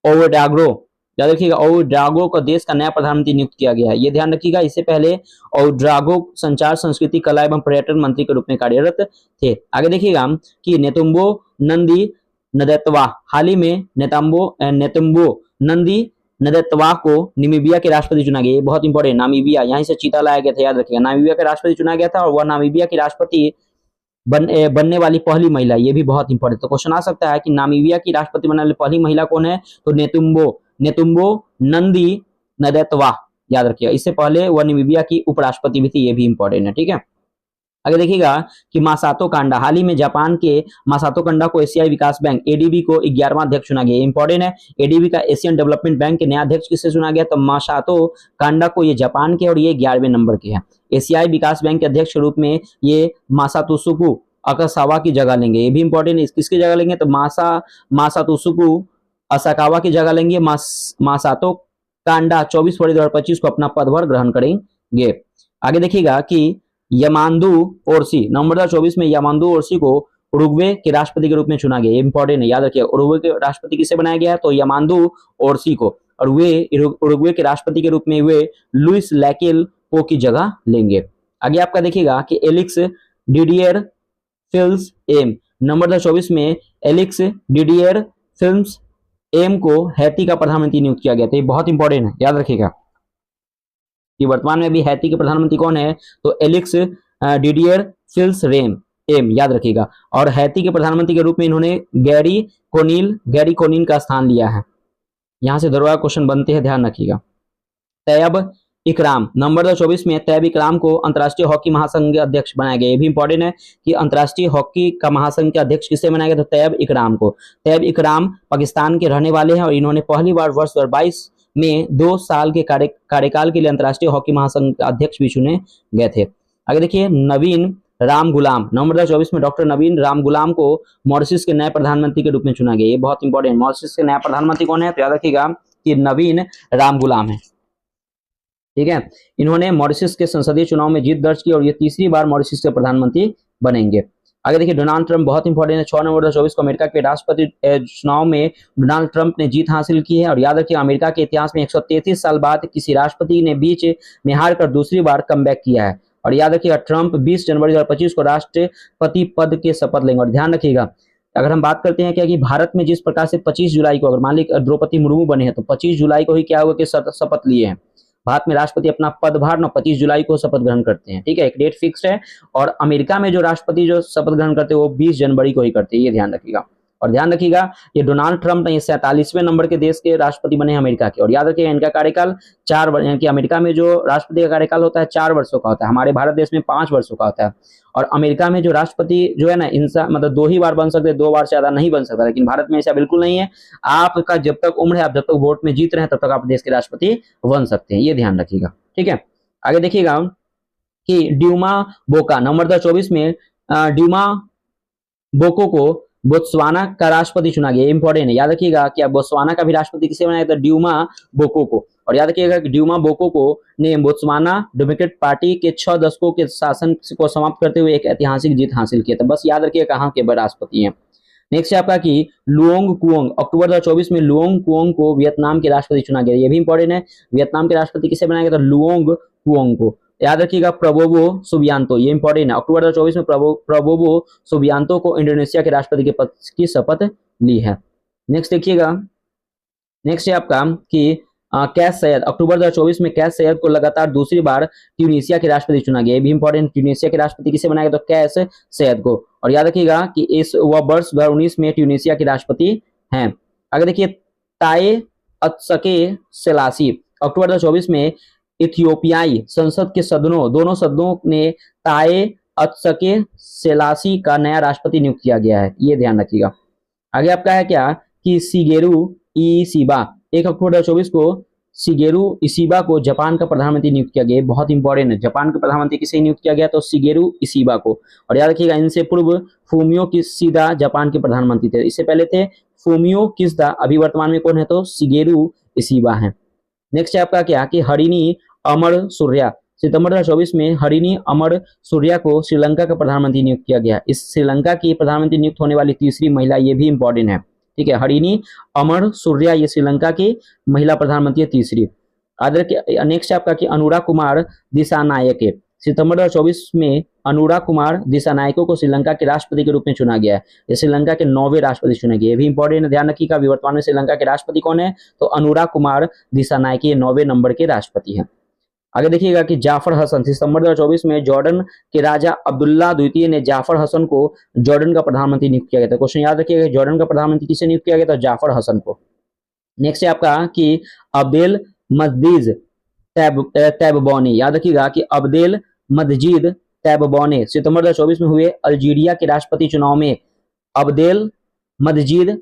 ओड्रोगा, याद रखिएगा ओड्रोगा को देश का नया प्रधानमंत्री नियुक्त किया गया है। ये ध्यान रखिएगा, इससे पहले ओड्रोगा संचार, संस्कृति, कला एवं पर्यटन मंत्री के रूप में कार्यरत थे। आगे देखिएगा कि नेतुम्बो नंदी नदैत्वा, हाल ही में नेतुम्बो नंदी नदैत्वा को नामीबिया के राष्ट्रपति चुना गया। ये बहुत इंपॉर्टेंट, नामीबिया, यहीं से चीता लाया गया था, याद रखिएगा। नामीबिया के राष्ट्रपति चुना गया था और वह नामीबिया की राष्ट्रपति बनने वाली पहली महिला, ये भी बहुत इंपॉर्टेंट। तो क्वेश्चन आ सकता है कि नामीबिया की राष्ट्रपति बनने वाली पहली महिला कौन है, तो नेतुम्बो नंदी नदैत्वा, याद रखिएगा। इससे पहले वह नामीबिया की उपराष्ट्रपति भी थी, ये भी इंपॉर्टेंट है, ठीक है। आगे देखिएगा कि मासातो कांडा, हाल ही में जापान के मासातो कांडा को एशियाई विकास बैंक ADB को 11वां अध्यक्ष चुना गया। इंपॉर्टेंट है, ADB का एशियन डेवलपमेंट बैंक के नया अध्यक्ष किससे चुना गया, तो मासातो कांडा को। ये जापान के और ये 11वें नंबर के हैं। एशियाई विकास बैंक के अध्यक्ष के रूप में ये मासातोशुकु अकासावा की जगह लेंगे। ये भी इंपॉर्टेंट है, किसकी जगह लेंगे, तो मासातोशुकु असाकावा की जगह लेंगे। मासातो कांडा 24 फरवरी 2025 को अपना पदभार ग्रहण करेंगे। आगे देखिएगा कि यामांदू ओरसी, नवंबर 2024 में यामांदू ओरसी को उरुग्वे के राष्ट्रपति के रूप में चुना गया। इंपॉर्टेंट है, याद रखिए। उरुग्वे के राष्ट्रपति किसे बनाया गया है, तो यामांदू ओरसी को, और वे उरुग्वे के राष्ट्रपति के रूप में वे लुइस लैकेल को की जगह लेंगे। आगे आपका देखिएगा कि एलिक्स डिडियर फिल्म्स एम, नवंबर 2024 में एलिक्स डिडियर फिल्म्स एम को हैती का प्रधानमंत्री नियुक्त किया गया था। ये बहुत इंपॉर्टेंट है, याद रखिएगा कि वर्तमान में अभी हैती के प्रधानमंत्री कौन है, तो एलिक्स डिडियर फिल्म्स एम, याद रखिएगा। और हैती के प्रधानमंत्री के रूप में इन्होंने गैरी कोनिल का स्थान लिया है। यहां से दरवाजा क्वेश्चन बनते हैं, ध्यान रखिएगा। तैयब इकराम, नवंबर 2024 में तैयब इकराम को अंतर्राष्ट्रीय हॉकी महासंघ के अध्यक्ष बनाया गया। ये भी इंपॉर्टेंट है कि अंतर्राष्ट्रीय हॉकी का महासंघ के अध्यक्ष किसे बनाया गया, तो तैयब इकराम को। तैयब इकराम पाकिस्तान के रहने वाले हैं और इन्होंने पहली बार वर्ष 2022 में 2 साल के कार्यकाल के लिए अंतर्राष्ट्रीय हॉकी महासंघ के अध्यक्ष भी चुने गए थे। आगे देखिए नवीन राम गुलाम, नवंबर 2024 में डॉक्टर नवीन राम गुलाम को मॉरिशस के नए प्रधानमंत्री के रूप में चुना गया। ये बहुत इंपॉर्टेंट, मॉरिशस के नया प्रधानमंत्री कौन है तो याद रखिएगा कि नवीन राम गुलाम है। ठीक है, इन्होंने मॉरिशस के संसदीय चुनाव में जीत दर्ज की और ये तीसरी बार मॉरिशस के प्रधानमंत्री बनेंगे। आगे देखिए डोनाल्ड ट्रंप, बहुत इंपॉर्टेंट है, 6 नवंबर 2024 को अमेरिका के राष्ट्रपति चुनाव में डोनाल्ड ट्रंप ने जीत हासिल की है। और याद रखिए अमेरिका के इतिहास में 133 साल बाद किसी राष्ट्रपति ने बीच में हारकर दूसरी बार कमबैक किया है। और याद रखिएगा ट्रंप 20 जनवरी 2025 को राष्ट्रपति पद के शपथ लेंगे। और ध्यान रखिएगा अगर हम बात करते हैं क्या कि भारत में जिस प्रकार से 25 जुलाई को अगर मान ली द्रौपदी मुर्मू बने हैं तो 25 जुलाई को ही क्या हुआ कि शपथ लिए हैं। भारत में राष्ट्रपति अपना पदभार 25 जुलाई को शपथ ग्रहण करते हैं। ठीक है, एक डेट फिक्स है। और अमेरिका में जो राष्ट्रपति जो शपथ ग्रहण करते हैं वो 20 जनवरी को ही करते हैं, ये ध्यान रखिएगा। और ध्यान रखिएगा ये डोनाल्ड ट्रंप ने 47वें नंबर के देश के राष्ट्रपति बने हैं अमेरिका के। और याद रखिएगा इनका कार्यकाल 4 वर्ष, यानी कि अमेरिका में जो राष्ट्रपति का कार्यकाल होता है 4 वर्षों का होता है, हमारे भारत देश में 5 वर्षों का होता है। और अमेरिका में जो राष्ट्रपति जो है ना इंसान मतलब 2 ही बार बन सकते हैं, 2 बार से ज्यादा नहीं बन सकता। लेकिन भारत में ऐसा बिल्कुल नहीं है, आपका जब तक उम्र है, आप जब तक वोट में जीत रहे हैं तब तक आप देश के राष्ट्रपति बन सकते हैं, ये ध्यान रखिएगा। ठीक है, आगे देखिएगा कि ड्यूमा बोका, नवंबर 2024 में ड्यूमा बोको को बोत्सवाना का राष्ट्रपति चुना गया। इंपॉर्टेंट है, याद रखिएगा कि आप बोत्सवाना का भी राष्ट्रपति किसे बनाया था, ड्यूमा बोको को। और याद रखिएगा कि ड्यूमा बोको को ने बोत्सवाना डेमोक्रेट पार्टी के 6 दशकों के शासन को समाप्त करते हुए एक ऐतिहासिक जीत हासिल की। तो बस याद रखिएगा कहाँ के राष्ट्रपति हैं। नेक्स्ट है आपका कि लुओंग कुओंग, अक्टूबर 2024 में लुओंग कुओंग को वियतनाम के राष्ट्रपति चुना गया। ये भी इंपॉर्टेंट है, वियतनाम के राष्ट्रपति किसे बनाया गया था, लुओंग कुओंग को। याद रखिएगा प्रबोवो सुबियांतो, ये इंपॉर्टेंट है, अक्टूबर 2024 में प्रबोवो सुबियांतो को इंडोनेशिया के राष्ट्रपति के पद की शपथ ली है। नेक्स्ट देखिएगा, नेक्स्ट है आपका कि कैस सैयद, अक्टूबर 2024 में कैस सैयद को लगातार दूसरी बार ट्यूनीशिया के राष्ट्रपति चुना गया। ये भी इंपॉर्टेंट, ट्यूनीशिया के राष्ट्रपति किसे बनाया गया तो कैस सैयद को। और याद रखिएगा कि इस वह वर्ष 2019 में ट्यूनीशिया के राष्ट्रपति हैं। आगे देखिए ताए अत्सके सेलासी, अक्टूबर 2024 में इथियोपियाई संसद के सदनों दोनों सदनों ने ताए अत्सके सेलासी का नया राष्ट्रपति नियुक्त किया गया है, ये ध्यान रखिएगा। आगे आपका है क्या कि शिगेरू इशिबा, 1 अक्टूबर 2024 को शिगेरू इशिबा को जापान का प्रधानमंत्री नियुक्त किया गया। बहुत इंपॉर्टेंट है, जापान के प्रधानमंत्री किसे नियुक्त किया गया तो शिगेरू इशिबा को। और याद रखिएगा इनसे पूर्व फूमियो किशिदा जापान के प्रधानमंत्री थे, इससे पहले थे फूमियो किशिदा, अभी वर्तमान में कौन है तो शिगेरू इशिबा है। नेक्स्ट है आपका क्या कि हरिनी अमर सूर्या, सितंबर 2024 में हरिनी अमर सूर्या को श्रीलंका का प्रधानमंत्री नियुक्त किया गया। इस श्रीलंका की प्रधानमंत्री नियुक्त होने वाली तीसरी महिला, ये भी इंपॉर्टेंट है। ठीक है, हरिनी अमर सूर्या ये श्रीलंका की महिला प्रधानमंत्री है तीसरी। नेक्स्ट आपका कि अनुराग कुमार दिसानायके, सितंबर 2024 में अनुराग कुमार दिसानायके को श्रीलंका के राष्ट्रपति के रूप में चुना गया है। ये श्रीलंका के 9वें राष्ट्रपति चुने गए, ये भी इंपॉर्टेंट है, ध्यान रखिएगा। वर्तमान में श्रीलंका के राष्ट्रपति कौन है तो अनुराग कुमार दिसानायके 9वें नंबर के राष्ट्रपति हैं। आगे देखिएगा कि जाफर हसन, सितंबर 2024 में जॉर्डन के राजा अब्दुल्ला द्वितीय ने जाफर हसन को जॉर्डन का प्रधानमंत्री नियुक्त किया गया था। क्वेश्चन याद रखिएगा जॉर्डन का प्रधानमंत्री किसे नियुक्त किया गया था, जाफर हसन को। नेक्स्ट है आपका कि अब्देल मजीद तैबबानी, याद रखिएगा कि अब्देल मजीद तैबबानी सितंबर 2024 में हुए अल्जीरिया के राष्ट्रपति चुनाव में अब्देल मजीद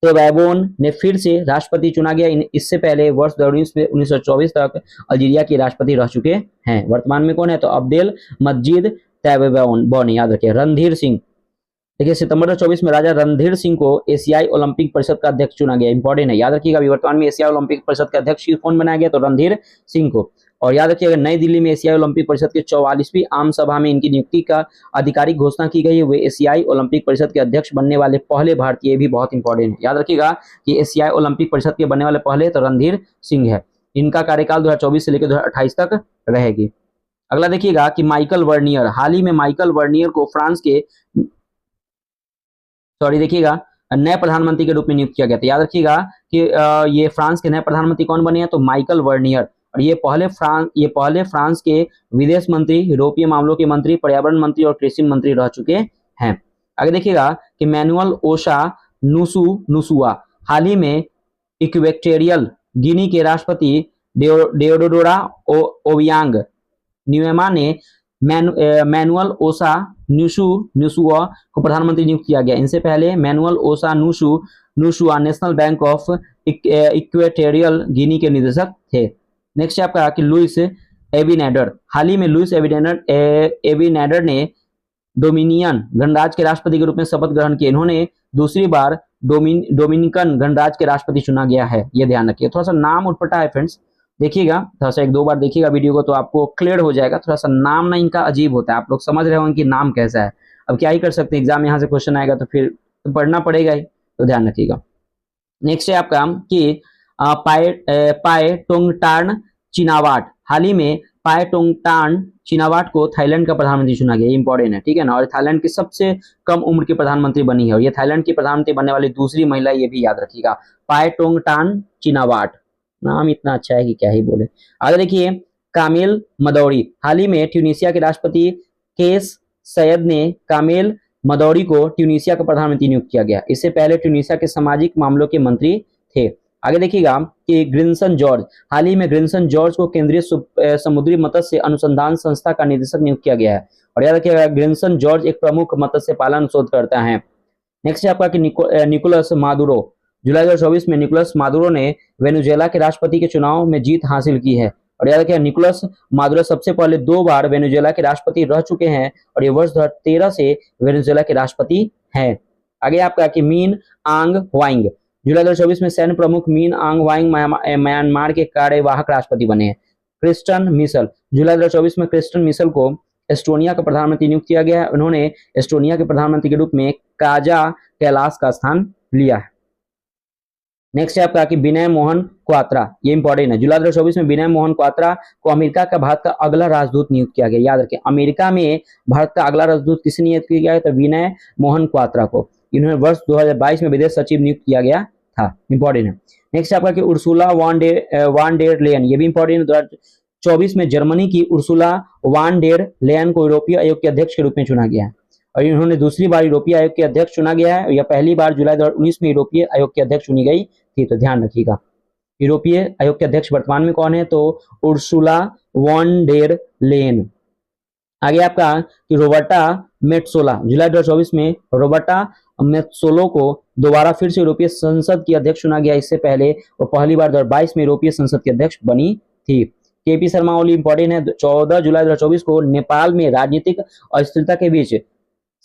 तैबबान ने फिर से राष्ट्रपति चुना गया। इससे पहले वर्ष 1924 तक अल्जीरिया के राष्ट्रपति रह चुके हैं। वर्तमान में कौन है तो अब्देल मजीद तैबबान, याद रखिए। रणधीर सिंह, देखिए सितंबर 2024 में राजा रणधीर सिंह को एशियाई ओलंपिक परिषद का अध्यक्ष चुना गया। इंपॉर्टेंट है, याद रखिएगा वर्तमान में एशियाई ओलंपिक परिषद के अध्यक्ष कौन बनाया गया तो रणधीर सिंह को। और याद रखिएगा नई दिल्ली में एशियाई ओलंपिक परिषद के 44वीं आम सभा में इनकी नियुक्ति का आधिकारिक घोषणा की गई है। वे एशियाई ओलंपिक परिषद के अध्यक्ष बनने वाले पहले भारतीय, भी बहुत इंपॉर्टेंट है, याद रखिएगा कि एशियाई ओलंपिक परिषद के बनने वाले पहले तो रणधीर सिंह है। इनका कार्यकाल 2024 से लेकर 2028 तक रहेगी। अगला देखिएगा कि माइकल वर्नियर, हाल ही में माइकल वर्नियर को फ्रांस के देखिएगा नए प्रधानमंत्री के रूप में नियुक्त किया गया था। याद रखिएगा कि ये फ्रांस के नए प्रधानमंत्री कौन बने हैं तो माइकल वर्नियर। और ये पहले फ्रांस के विदेश मंत्री, यूरोपीय मामलों के मंत्री, पर्यावरण मंत्री और कृषि मंत्री रह चुके हैं। आगे देखिएगा कि मैनुअल ओशा नुसुआ, हाल ही में इक्वेटोरियल गिनी के राष्ट्रपति डेओडोरा ओबियांग न्यूएमा ने मैनुअल ओशा नुसुआ को प्रधानमंत्री नियुक्त किया गया। इनसे पहले Manuel Osa Nsue National Bank of Equatorial Guinea के निदेशक थे। नेक्स्ट आपका कि लुइस एबिनेडर, हाल ही में लुइस एबिनेडर ने डोमिनियन गणराज्य के राष्ट्रपति के रूप में शपथ ग्रहण किए। इन्होंने दूसरी बार डोमिनिकन गणराज्य के राष्ट्रपति चुना गया है, ये ध्यान रखिए। थोड़ा सा नाम उठपटा है फ्रेंड्स, देखिएगा थोड़ा सा, एक दो बार देखिएगा वीडियो को तो आपको क्लियर हो जाएगा। थोड़ा सा नाम ना इनका अजीब होता है, आप लोग समझ रहे होंगे कि नाम कैसा है। अब क्या ही कर सकते हैं, एग्जाम यहाँ से क्वेश्चन आएगा तो फिर तो पढ़ना पड़ेगा ही, तो ध्यान रखिएगा। नेक्स्ट है आपका कि पाए टोंगटार्न चिनावाट, हाल ही में पाए टोंगटार्न चिनावाट को थाईलैंड का प्रधानमंत्री चुना गया, इंपॉर्टेंट है, ठीक है ना। और थाईलैंड की सबसे कम उम्र की प्रधानमंत्री बनी है, और ये थाईलैंड की प्रधानमंत्री बनने वाली दूसरी महिला, ये भी याद रखिएगा। पाए टोंगटार्न चिनावाट, नाम इतना अच्छा है कि क्या ही बोले। आगे देखिए, कामिल मदौरी, हाल ही में ट्यूनीशिया के राष्ट्रपति केस सैयद ने कामिल मदौरी को ट्यूनीशिया का प्रधानमंत्री नियुक्त किया गया। इससे पहले ट्यूनीशिया के सामाजिक मामलों के मंत्री थे। आगे देखिएगा कि ग्रिन्सन जॉर्ज, हाल ही में ग्रिन्सन जॉर्ज को केंद्रीय समुद्री मत्स्य अनुसंधान संस्था का निदेशक नियुक्त किया गया है। और याद रखिएगा ग्रिन्सन जॉर्ज एक प्रमुख मत्स्य पालन शोधकर्ता है। नेक्स्ट है आपका कि निकोलस मादुरो, जुलाई 2024 में निकोलस मादुरो ने वेनेजुएला के राष्ट्रपति के चुनाव में जीत हासिल की है। और याद रखिए निकोलस मादुरो सबसे पहले 2 बार वेनेजुएला के राष्ट्रपति रह चुके हैं, और ये वर्ष 2013 से वेनेजुएला के राष्ट्रपति हैं। आगे आपका कि मीन आंग वाइंग, जुलाई 2024 में सैन्य प्रमुख मीन आंग वाइंग म्यांमार के कार्यवाहक राष्ट्रपति बने हैं। क्रिस्टन मिशेल, जुलाई 2024 में क्रिस्टन मिशेल को एस्टोनिया का प्रधानमंत्री नियुक्त किया गया है। उन्होंने एस्टोनिया के प्रधानमंत्री के रूप में काजा कैलाश का स्थान लिया है। नेक्स्ट है आपका कि विनय मोहन क्वात्रा, ये इंपॉर्टेंट है, जुलाई 2024 में विनय मोहन क्वात्रा को अमेरिका का भारत का अगला राजदूत नियुक्त किया गया। याद रखें, अमेरिका में भारत का अगला राजदूत किसे नियुक्त किया गया है, तो विनय मोहन क्वात्रा को। इन्होंने वर्ष 2022 में विदेश सचिव नियुक्त किया गया था, इंपॉर्टेंट है। नेक्स्ट आपका कि उर्सुला वान डेर लेयन, ये भी इंपॉर्टेंट है, 2024 में जर्मनी की उर्सुला वान डेर लेयन को यूरोपीय आयोग के अध्यक्ष के रूप में चुना गया है। और इन्होंने दूसरी बार यूरोपीय आयोग के अध्यक्ष चुना गया है, या पहली बार जुलाई 2019 में यूरोपीय आयोग के अध्यक्ष चुनी गई थी, तो ध्यान रखिएगा। यूरोपीय आयोग के अध्यक्ष वर्तमान में कौन है, तो उर्सुला वॉन डेर लेयन। आगे आपका कि रोबर्टा मेट्सोला, जुलाई 2024 में रोबर्टा मेट्सोलो को दोबारा फिर से यूरोपीय संसद की अध्यक्ष चुना गया। इससे पहले वो पहली बार 2022 में यूरोपीय संसद की अध्यक्ष बनी थी। केपी शर्मा ओली इंपॉर्टेंट है, 14 जुलाई 2024 को नेपाल में राजनीतिक अस्थिरता के बीच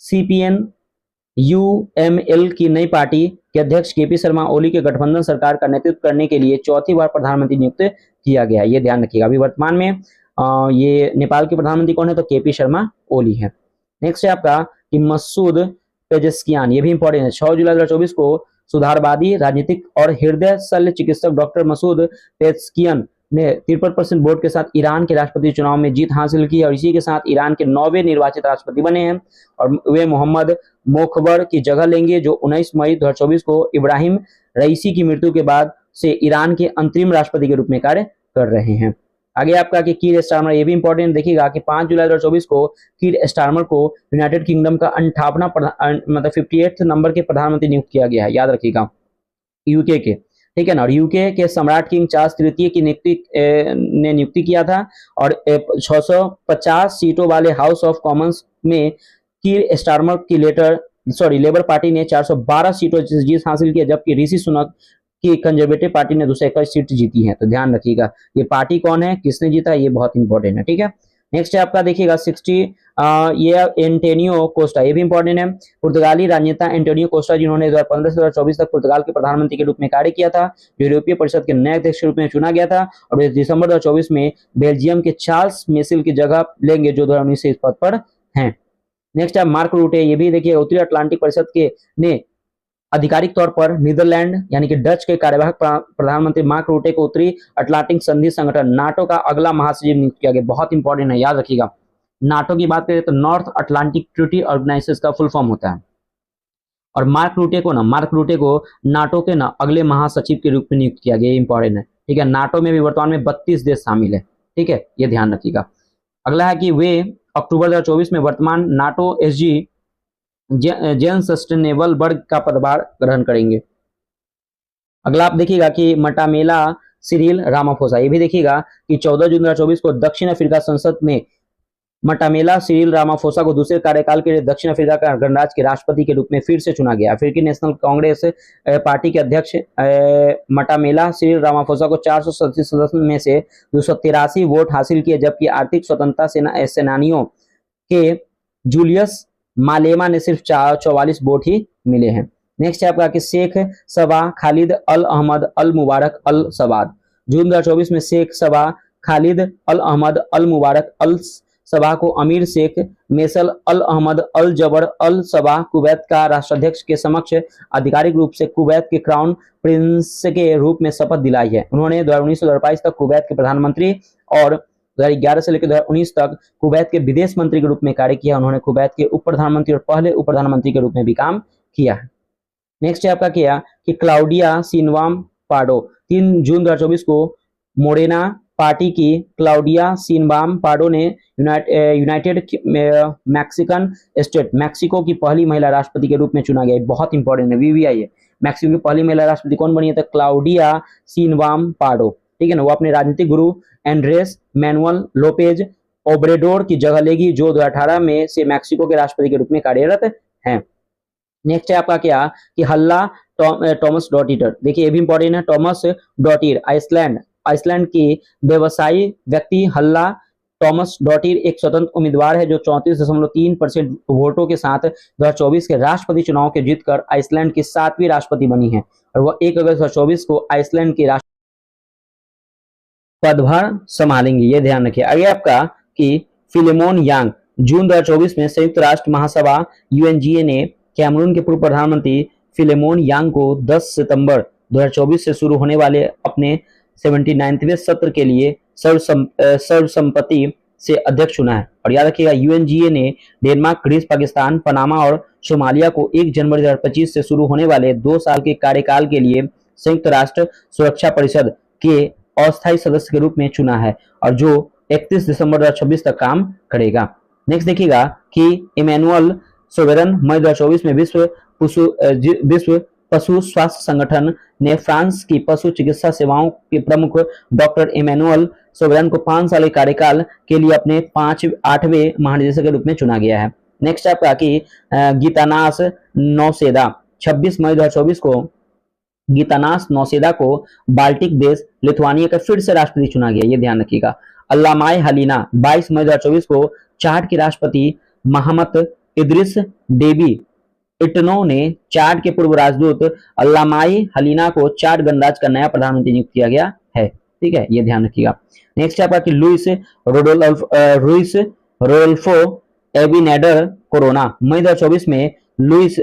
सीपीएन यूएमएल की नई पार्टी के अध्यक्ष केपी शर्मा ओली के गठबंधन सरकार का नेतृत्व करने के लिए चौथी बार प्रधानमंत्री नियुक्त किया गया, ये ध्यान रखिएगा। अभी वर्तमान में ये नेपाल के प्रधानमंत्री कौन है, तो केपी शर्मा ओली है। नेक्स्ट है आपका कि मसूद पेजेस्कियान, ये भी इंपॉर्टेंट है, 6 जुलाई 2024 को सुधारवादी राजनीतिक और हृदय शल्य चिकित्सक डॉक्टर मसूद पेजेस्कियान ने 53% वोट के साथ ईरान के राष्ट्रपति चुनाव में जीत हासिल की, और इसी के साथ ईरान के 9वें निर्वाचित राष्ट्रपति बने हैं। और वे मोहम्मद मोखबर की जगह लेंगे, जो 19 मई 2024 को इब्राहिम रईसी की मृत्यु के बाद से ईरान के अंतरिम राष्ट्रपति के रूप में कार्य कर रहे हैं। आगे आपका कि कीर स्टारमर, ये भी इंपॉर्टेंट देखिएगा कि 5 जुलाई 2024 को कीर स्टारमर को यूनाइटेड किंगडम का 58 मतलब 58 नंबर के प्रधानमंत्री नियुक्त किया गया है, याद रखिएगा, यूके के, ठीक है ना। और यूके के सम्राट किंग चार्ल्स तृतीय की नियुक्ति किया था, और 650 सीटों वाले हाउस ऑफ कॉमन्स में कीर स्टारमर की लेबर पार्टी ने 412 सीटों से जीत हासिल की, जबकि ऋषि सुनक की कंजर्वेटिव पार्टी ने 221 सीट जीती है, तो ध्यान रखिएगा ये पार्टी कौन है, किसने जीता, ये बहुत इंपॉर्टेंट है, ठीक है। नेक्स्ट है आपका देखिएगा 60 ये एंटोनियो कोस्टा, ये भी इंपॉर्टेंट है, पुर्तगाली राजनेता एंटोनियो कोस्टा, जिन्होंने 2015 से 2024 तक पुर्तगाल के प्रधानमंत्री के रूप में कार्य किया था, जो यूरोपीय परिषद के नए अध्यक्ष के रूप में चुना गया था, और दिसंबर 2024 में बेल्जियम के चार्ल्स मिशेल की जगह लेंगे, जो 2019 से इस पद पर हैं। नेक्स्ट है मार्क रूटे, ये भी देखिए उत्तरी अटलांटिक परिषद के ने आधिकारिक तौर पर नीदरलैंड यानी कि डच के कार्यवाहक प्रधानमंत्री मार्क रूटे को उत्तरी अटलांटिक संधि संगठन नाटो का अगला महासचिव नियुक्त किया गया, बहुत इंपॉर्टेंट है, याद रखिएगा। नाटो की बात करें तो नॉर्थ अटलांटिक ट्रीटी ऑर्गेनाइजेशन का फुल फॉर्म होता है, और मार्क रूटे को नाटो के अगले महासचिव के रूप में नियुक्त किया गया, इंपॉर्टेंट है, ठीक है। नाटो में भी वर्तमान में 32 देश शामिल है, ठीक है, ये ध्यान रखिएगा। अगला है कि वे अक्टूबर 2024 में वर्तमान नाटो एसजी जन सस्टेनेबल वर्ग का पदभार ग्रहण करेंगे। अगला आप देखिएगा कि मटामेला सिरिल रामाफोसा, ये भी देखिएगा कि 14 जून 2024 को दक्षिण अफ्रीका संसद में मटामेला सिरिल रामाफोसा को दूसरे कार्यकाल के लिए दक्षिण अफ्रीका का गणराज्य के राष्ट्रपति के रूप में फिर से चुना गया। अफ्रीकी नेशनल कांग्रेस पार्टी के अध्यक्ष मटामेला सिरिल रामाफोसा को 437 सदस्यों में से 283 वोट हासिल किए, जबकि आर्थिक स्वतंत्रता सेनानियों के जूलियस मालेमा ने सिर्फ 44 वोट ही मिले हैं। नेक्स्ट है आपका कि शेख सबा खालिद अल अहमद अल मुबारक अल सबाद। जून 2024 में शेख सबा खालिद अल अहमद अल मुबारक अल सबा को अमीर शेख मेसल अल अहमद अल जबर अल सबा कुवैत का राष्ट्राध्यक्ष के समक्ष आधिकारिक रूप से कुवैत के क्राउन प्रिंस के रूप में शपथ दिलाई है। उन्होंने 2019 से 2022 तक कुवैत के प्रधानमंत्री और 2011 से लेकर 2019 तक कुवैत के विदेश मंत्री के रूप में कार्य किया। उन्होंने कुवैत के उप प्रधानमंत्री और पहले उप प्रधानमंत्री के रूप में भी काम किया है। नेक्स्ट है आपका क्या कि क्लाउडिया सिनवाम पार्डो। 3 जून 2024 को मोरेना पार्टी की क्लाउडिया सिनवाम पार्डो ने यूनाइटेड मैक्सिकन स्टेट मैक्सिको की पहली महिला राष्ट्रपति के रूप में चुना गया। बहुत इंपॉर्टेंट है, वीवीआई है। मैक्सिको की पहली महिला राष्ट्रपति कौन बनी है? तो क्लाउडिया सिनवाम पार्डो, ठीक है ना। वो अपने राजनीतिक गुरु एंड्रेस मैनुअल लोपेज ओब्रेडोर की जगह लेगी, जो 2018 में से मैक्सिको के राष्ट्रपति के रूप में कार्यरत हैं। नेक्स्ट है आपका क्या कि हल्ला टॉमस डॉटिटर। देखिए ये भी इंपॉर्टेंट है। टॉमस डॉटिर आइसलैंड की व्यवसायी व्यक्ति हल्ला टॉमस डॉटिर एक स्वतंत्र उम्मीदवार है जो 34.3% वोटों के साथ 2024 के राष्ट्रपति चुनाव के जीतकर आइसलैंड की 7वीं राष्ट्रपति बनी है और वह 1 अगस्त 2024 को आइसलैंड की पदभार संभालेंगे। ये ध्यान रखिए। आगे आपका कि फिलेमोन यांग। जून 2024 में संयुक्त राष्ट्र महासभा यूएनजीए ने कैमरून के पूर्व प्रधानमंत्री फिलेमोन यांग को 10 सितंबर 2024 से शुरू होने वाले अपने 79वें सत्र के लिए सर्वसम्मति से अध्यक्ष चुना है। और याद रखिएगा यूएनजीए ने डेनमार्क, ग्रीस, पाकिस्तान, पनामा और सोमालिया को 1 जनवरी 2025 से शुरू होने वाले 2 साल के कार्यकाल के लिए संयुक्त राष्ट्र सुरक्षा परिषद के अस्थायी सदस्य के रूप में चुना है और जो 31 दिसंबर 2026 तक काम करेगा। नेक्स्ट देखिएगा कि इमैनुअल सोवेरन मई 2024 में विश्व पशु स्वास्थ्य संगठन ने फ्रांस की पशु चिकित्सा सेवाओं के प्रमुख डॉक्टर इमैनुअल सोवेरन को 5 साल के कार्यकाल के लिए अपने 8वें महानिदेशक के रूप में चुना गया है। नेक्स्ट आपका कि गीतानास नौसेदा। 26 मई 2024 को गीतानास नौसेदा को बाल्टिक देश लिथुआनिया का फिर से राष्ट्रपति चुना गया। ये ध्यान रखिएगा। अल्लामाई हलीना 22 मई 2024 को चाड के राष्ट्रपति मोहम्मद इद्रिस डेबी इटनो ने चाड के पूर्व राजदूत अल्लामाई हलीना को चाड गणराज्य का नया प्रधानमंत्री नियुक्त किया गया है। ठीक है, ये ध्यान रखिएगा। नेक्स्ट आपका कि लुइस रोडोल्फो एबिनेडर कोरोना। मई 2024 में लुइस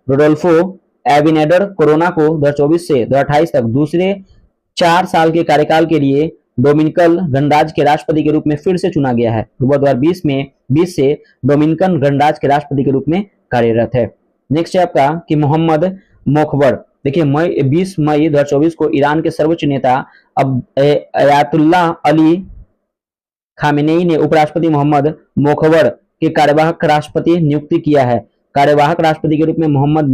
रोडोल्फो एबिनेडर कोरोना को 2024 से 2028 तक दूसरे 4 साल के कार्यकाल के लिए डोमिनिकन गणराज्य के राष्ट्रपति के रूप में फिर से चुना गया है। 2020 से डोमिनिकन गणराज्य के राष्ट्रपति के रूप में कार्यरत है। नेक्स्ट है आपका कि मोहम्मद मोखबर। देखिए 20 मई 2024 को ईरान के सर्वोच्च नेता अयातुल्लाह अली खामेनेई ने उपराष्ट्रपति मोहम्मद मोखबर के कार्यवाहक राष्ट्रपति नियुक्ति किया है। कार्यवाहक राष्ट्रपति के रूप में मोहम्मद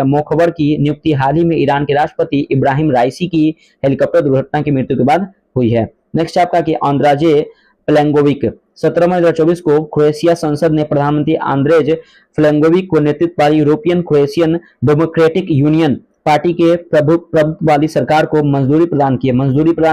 मोखबर की नियुक्ति हाल ही में ईरान के राष्ट्रपति इब्राहिम राइसी की हेलीकॉप्टर दुर्घटना की मृत्यु के बाद हुई है। नेक्स्ट आपका कि आंद्राजे प्लेंगोविक। 17 मई 2024 को क्रोएशिया संसद ने प्रधानमंत्री आंद्रेज प्लेंगोविक को नेतृत्व वाली European Croatian democratic union party के प्रभुत्व वाली सरकार को मंजूरी प्रदान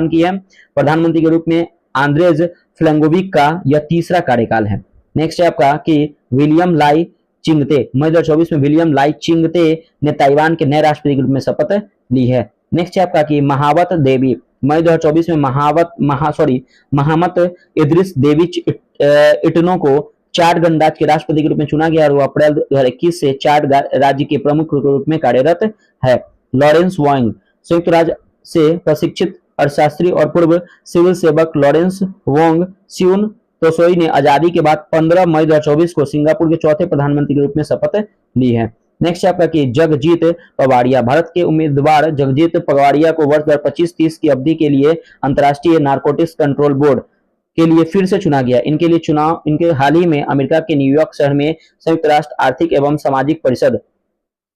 की है। प्रधानमंत्री के रूप में आंद्रेज प्लेंगोविक का यह तीसरा कार्यकाल है। नेक्स्ट है आपका कि विलियम लाई चिंगते। मई 2024 में विलियम लाई चिंगते ने ताइवान के नए राष्ट्रपति के रूप में शपथ ली है। नेक्स्ट है आपका कि महावत देवी। मई 2024 में महामत इद्रिस देवी इटनो को चाड गणराज्य के राष्ट्रपति के रूप में चुना गया और वो अप्रैल 2021 से चाड राज्य के प्रमुख के रूप में कार्यरत है। लॉरेंस वांग। संयुक्त राज्य से प्रशिक्षित अर्थशास्त्री और पूर्व सिविल सेवक लॉरेंस वोंग सियुन तोसोई ने आजादी के बाद 15 मई 2024 को सिंगापुर के चौथे प्रधानमंत्री के रूप में शपथ ली है। नेक्स्ट आपका कि जगजीत पवाड़िया। भारत के उम्मीदवार जगजीत पवाड़िया को वर्ष 2025-30 की अवधि के लिए अंतर्राष्ट्रीय नारकोटिक्स कंट्रोल बोर्ड के लिए फिर से चुना गया। इनके हाल ही में अमेरिका के न्यूयॉर्क शहर में संयुक्त राष्ट्र आर्थिक एवं सामाजिक परिषद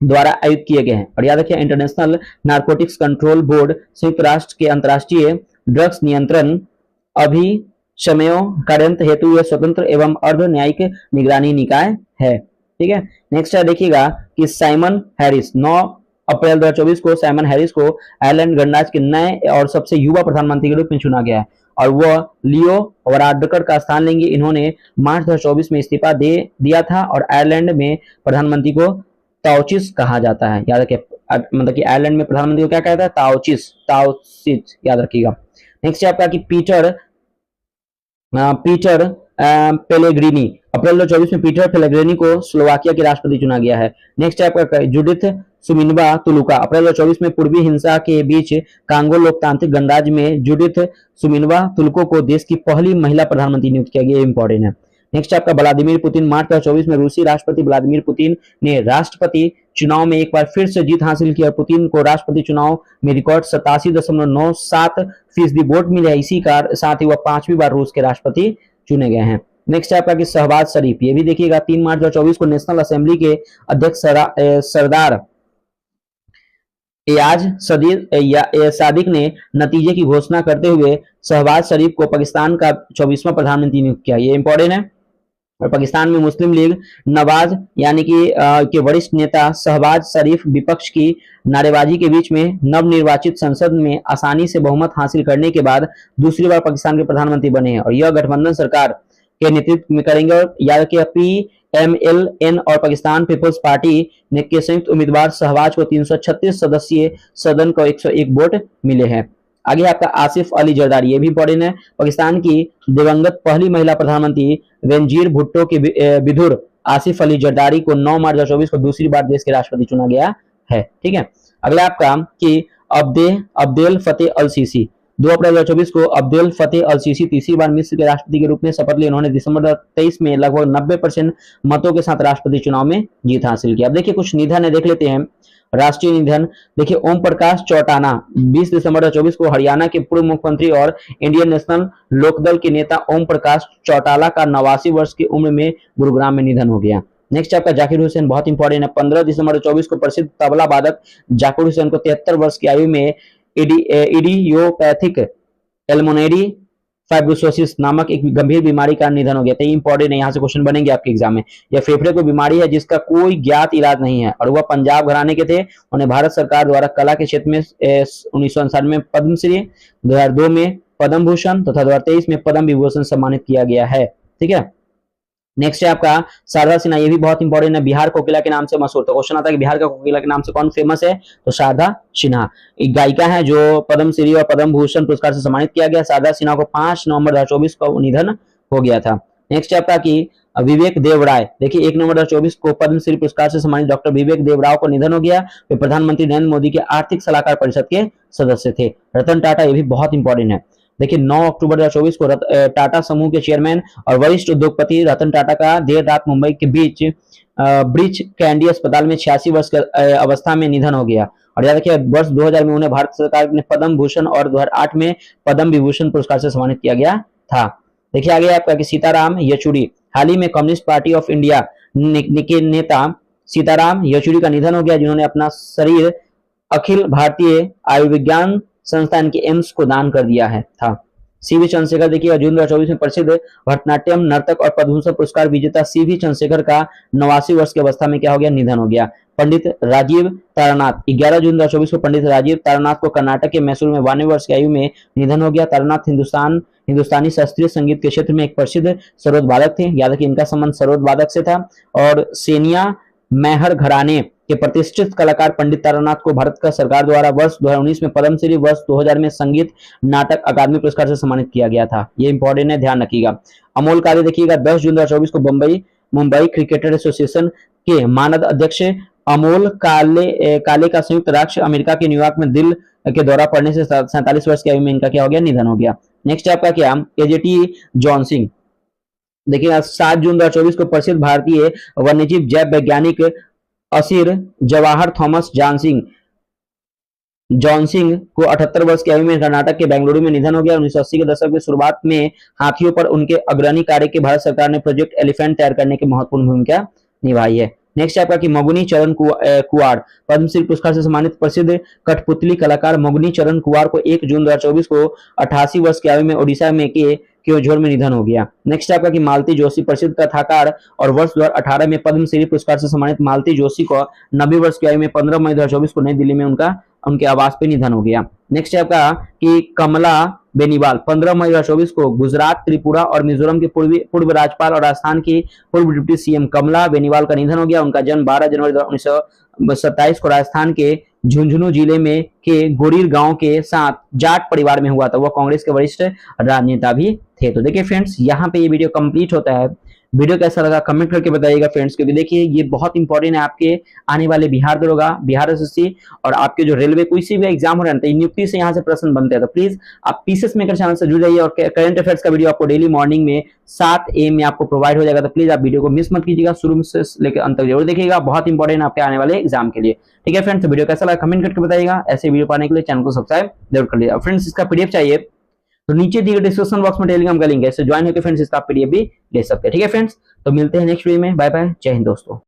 द्वारा आयोजित किए गए हैं। और याद रखिए इंटरनेशनल नारकोटिक्स कंट्रोल बोर्ड संयुक्त राष्ट्र के अंतर्राष्ट्रीय ड्रग्स नियंत्रण अभिशमयों कार्यान्वयन हेतु यह स्वतंत्र एवं अर्ध न्यायिक निगरानी निकाय है। ठीक है। नेक्स्ट है देखिएगा कि साइमन हैरिस। 9 अप्रैल 2024 को साइमन हैरिस को आयरलैंड गणराज्य के नए और सबसे युवा प्रधानमंत्री के रूप में चुना गया है। और वह लियो वराडकर का स्थान लेंगे। इन्होंने मार्च 2024 में इस्तीफा दे दिया था और आयरलैंड में प्रधानमंत्री को ताउचिस कहा जाता है। याद रखिए, मतलब कि आयरलैंड में प्रधानमंत्री को क्या कहता है? ताउचिस, ताउचिस, याद रखिएगा। नेक्स्ट है आपका कि पीटर पेलेग्रिनी, अप्रैल 2024 में पीटर पेलेग्रिनी को स्लोवाकिया के राष्ट्रपति चुना गया है। नेक्स्ट है आपका जुडिथ सुमिनवा तुलुका, अप्रैल 2024 में पूर्वी हिंसा के बीच कांगो लोकतांत्रिक गणराज्य में जुडिथ सुमिनवा तुलुको को देश की पहली महिला प्रधानमंत्री नियुक्त किया गया। इंपॉर्टेंट है। नेक्स्ट आपका व्लादिमीर पुतिन, मार्च 2024 में रूसी राष्ट्रपति व्लादिमीर पुतिन ने राष्ट्रपति चुनाव में एक बार फिर से जीत हासिल की और पुतिन को राष्ट्रपति चुनाव में रिकॉर्ड 87.97% वोट मिले। इसी का साथ ही वह 5वीं बार रूस के राष्ट्रपति चुने गए हैं। नेक्स्ट है आपका कि शहबाज शरीफ, ये भी देखिएगा 3 मार्च 2024 को नेशनल असेंबली के अध्यक्ष सरदार एयाज सादिक ने नतीजे की घोषणा करते हुए शहबाज शरीफ को पाकिस्तान का 24वां प्रधानमंत्री नियुक्त किया। ये इंपॉर्टेंट है। और पाकिस्तान में मुस्लिम लीग नवाज यानी कि के वरिष्ठ नेता शहबाज शरीफ विपक्ष की नारेबाजी के बीच में नवनिर्वाचित संसद में आसानी से बहुमत हासिल करने के बाद दूसरी बार पाकिस्तान के प्रधानमंत्री बने हैं और यह गठबंधन सरकार के नेतृत्व में करेंगे। और याद रखिए, PMLN और पाकिस्तान पीपल्स पार्टी ने के संयुक्त उम्मीदवार शहबाज को 336 सदस्यीय सदन को 101 वोट मिले हैं। आगे आपका आसिफ अली जरदारी, ये भी इंपॉर्टेंट है। पाकिस्तान की दिवंगत पहली महिला प्रधानमंत्री बेनजीर भुट्टो के विधुर आसिफ अली जरदारी को 9 मार्च 2024 को दूसरी बार देश के राष्ट्रपति चुना गया है। ठीक है। अगला आपका कि अब्देल फतेह अल सीसी, 2 अप्रैल 2024 को अब्देल फतेह अल सीसी तीसरी बार मिस्र के राष्ट्रपति के रूप में शपथ ली। उन्होंने दिसंबर 2023 में लगभग 90% मतों के साथ राष्ट्रपति चुनाव में जीत हासिल की। अब देखिए कुछ निधन है, देख लेते हैं। राष्ट्रीय निधन देखिए, ओम प्रकाश चौटाला 20 दिसंबर 2024 को हरियाणा के पूर्व मुख्यमंत्री और इंडियन नेशनल लोकदल के नेता ओम प्रकाश चौटाला का 89 वर्ष की उम्र में गुरुग्राम में निधन हो गया। नेक्स्ट आपका जाकिर हुसैन, बहुत इंपॉर्टेंट है। 15 दिसंबर 2024 को प्रसिद्ध तबला वादक जाकिर हुसैन को 73 वर्ष की आयु में इडियोपैथिक एल्मोनेरी फाइब्रोसिस नामक एक गंभीर बीमारी का निधन हो गया। तो इंपॉर्टेंट है, यहाँ से क्वेश्चन बनेंगे आपके एग्जाम में। यह फेफड़े को बीमारी है जिसका कोई ज्ञात इलाज नहीं है और वह पंजाब घराने के थे। उन्हें भारत सरकार द्वारा कला के क्षेत्र में 1997 में पद्मश्री, 2002 में पद्म भूषण तथा 2023 में पद्म विभूषण सम्मानित किया गया है। ठीक है। नेक्स्ट है आपका शारदा सिन्हा, ये भी बहुत इंपॉर्टेंट है। बिहार कोकिला के नाम से मशहूर। तो क्वेश्चन आता है कि बिहार का कोकिला के नाम से कौन फेमस है? तो शारदा सिन्हा एक गायिका है जो पद्मश्री और पद्म भूषण पुरस्कार से सम्मानित किया गया। शारदा सिन्हा को 5 नवंबर 2024 को निधन हो गया था। नेक्स्ट है आपका कि विवेक देवराय, देखिए 1 नवंबर 2024 को पद्मश्री पुरस्कार से सम्मानित डॉक्टर विवेक देवराय को निधन हो गया। वे प्रधानमंत्री नरेंद्र मोदी के आर्थिक सलाहकार परिषद के सदस्य थे। रतन टाटा, ये भी बहुत इंपॉर्टेंट है। देखिए 9 अक्टूबर 2024 को टाटा समूह के चेयरमैन और वरिष्ठ उद्योगपति रतन टाटा का देर रात मुंबई के बीच ब्रिच कैंडी अस्पताल में 86 वर्ष की अवस्था में निधन हो गया। और याद रखिए वर्ष 2000 में उन्हें भारत सरकार ने पद्म भूषण और 2008 में पद्म विभूषण पुरस्कार से सम्मानित किया गया था। देखिए आगे आपका कि सीताराम येचुरी, हाल ही में कम्युनिस्ट पार्टी ऑफ इंडिया के नेता सीताराम येचुरी का निधन हो गया, जिन्होंने अपना शरीर अखिल भारतीय आयुर्विज्ञान संस्थान के एम्स को दान कर दिया है था। सीवी चंद्रशेखर, देखिए जून 2024 में प्रसिद्ध भरतनाट्यम नर्तक और पद्मभूषण पुरस्कार विजेता सीवी चंद्रशेखर का 89 वर्ष की अवस्था में क्या हो गया? निधन हो गया। पंडित राजीव तारानाथ, 11 जून 2024 को पंडित राजीव तारानाथ को कर्नाटक के मैसूर में 92 वर्ष की आयु में निधन हो गया। तारानाथ हिंदुस्तानी शास्त्रीय संगीत के क्षेत्र में एक प्रसिद्ध सरोद वादक थे। याद रखिए इनका संबंध सरोद वादक से था। और सेनिया मेहर घराने के प्रतिष्ठित कलाकार पंडित तारानाथ को भारत का सरकार द्वारा वर्ष 2019 में पद्मश्री, वर्ष 2000 में संगीत नाटक अकादमी पुरस्कार से सम्मानित किया गया था। ये इंपॉर्टेंट है, ध्यान रखिएगा। अमोल काले, देखिएगा 10 जून 2024 को मुंबई क्रिकेटर एसोसिएशन के मानद अध्यक्ष अमोल काले का संयुक्त राष्ट्र अमेरिका के न्यूयॉर्क में दिल के दौरा पड़ने से 47 वर्ष की आयु में इनका क्या हो गया? निधन हो गया। नेक्स्ट आपका क्या? एजेटी जॉनसिंग, देखिए 7 जून 2024 को प्रसिद्ध भारतीय वन्यजीव जैव वैज्ञानिक असीर जवाहर थॉमस जॉनसिंग को 78 वर्ष की आयु में कर्नाटक के बेंगलुरु में निधन हो गया। 1980 के दशक की शुरुआत में हाथियों पर उनके अग्रणी कार्य के भारत सरकार ने प्रोजेक्ट एलिफेंट तैयार करने की महत्वपूर्ण भूमिका निभाई है। नेक्स्ट आपका कि मोगनी चरण कुवाड़, पद्मश्री पुरस्कार से सम्मानित प्रसिद्ध कठपुतली कलाकार मोगनी चरण कुवाड़ को 1 जून 2024 को 88 वर्ष की आयु में ओडिशा में के क्योंझोर में निधन हो गया। नेक्स्ट आपका कि मालती जोशी, प्रसिद्ध कथाकार और वर्ष 2018 में पद्मश्री पुरस्कार से सम्मानित मालती जोशी को 90 वर्ष की आयु में 15 मई 2024 को नई दिल्ली में उनके आवास पे निधन हो गया। नेक्स्ट आपका कि कमला बेनीवाल 15 मई 2024 को गुजरात, त्रिपुरा और मिजोरम के पूर्व राज्यपाल और राजस्थान की पूर्व डिप्टी सीएम कमला बेनीवाल का निधन हो गया। उनका जन्म 12 जनवरी 1927 को राजस्थान के झुंझुनू जिले में के गोरीर गांव के साथ जाट परिवार में हुआ था। वह कांग्रेस के वरिष्ठ राजनेता भी थे। तो देखिए फ्रेंड्स, यहाँ पे ये वीडियो कंप्लीट होता है। वीडियो कैसा लगा कमेंट करके बताइएगा फ्रेंड्स, क्योंकि देखिए ये बहुत इंपॉर्टेंट है आपके आने वाले बिहार दरोगा, बिहार एसएससी और आपके जो रेलवे कोई सी भी एग्जाम हो रहा है तो नियुक्ति से यहाँ से प्रश्न बनते हैं। तो प्लीज आप पीसेस मेकर चैनल से जुड़ जाइए और करंट अफेयर्स का वीडियो आपको डेली मॉर्निंग में 7 AM में आपको प्रोवाइड हो जाएगा। तो प्लीज आप वीडियो को मिस मत कीजिएगा, शुरू से लेकर अंत तक जरूर देखिएगा, बहुत इंपॉर्टेंट है आपके आने वाले एग्जाम के लिए। ठीक है फ्रेंड्स, तो वीडियो कैसा लगा कमेंट करके बताइएगा। ऐसे वीडियो पाने के लिए चैनल को सब्सक्राइब जरूर कर लीजिएगा। फ्रेंड्स, इसका पीडीएफ चाहिए तो नीचे दिए गए डिस्क्रिप्शन बॉक्स में टेलीग्राम का लिंक है, इससे ज्वाइन होकर फ्रेंड्स इसका पीडीएफ भी ले सकते हैं। ठीक है फ्रेंड्स, तो मिलते हैं नेक्स्ट वीडियो में। बाय बाय, जय हिंद दोस्तों।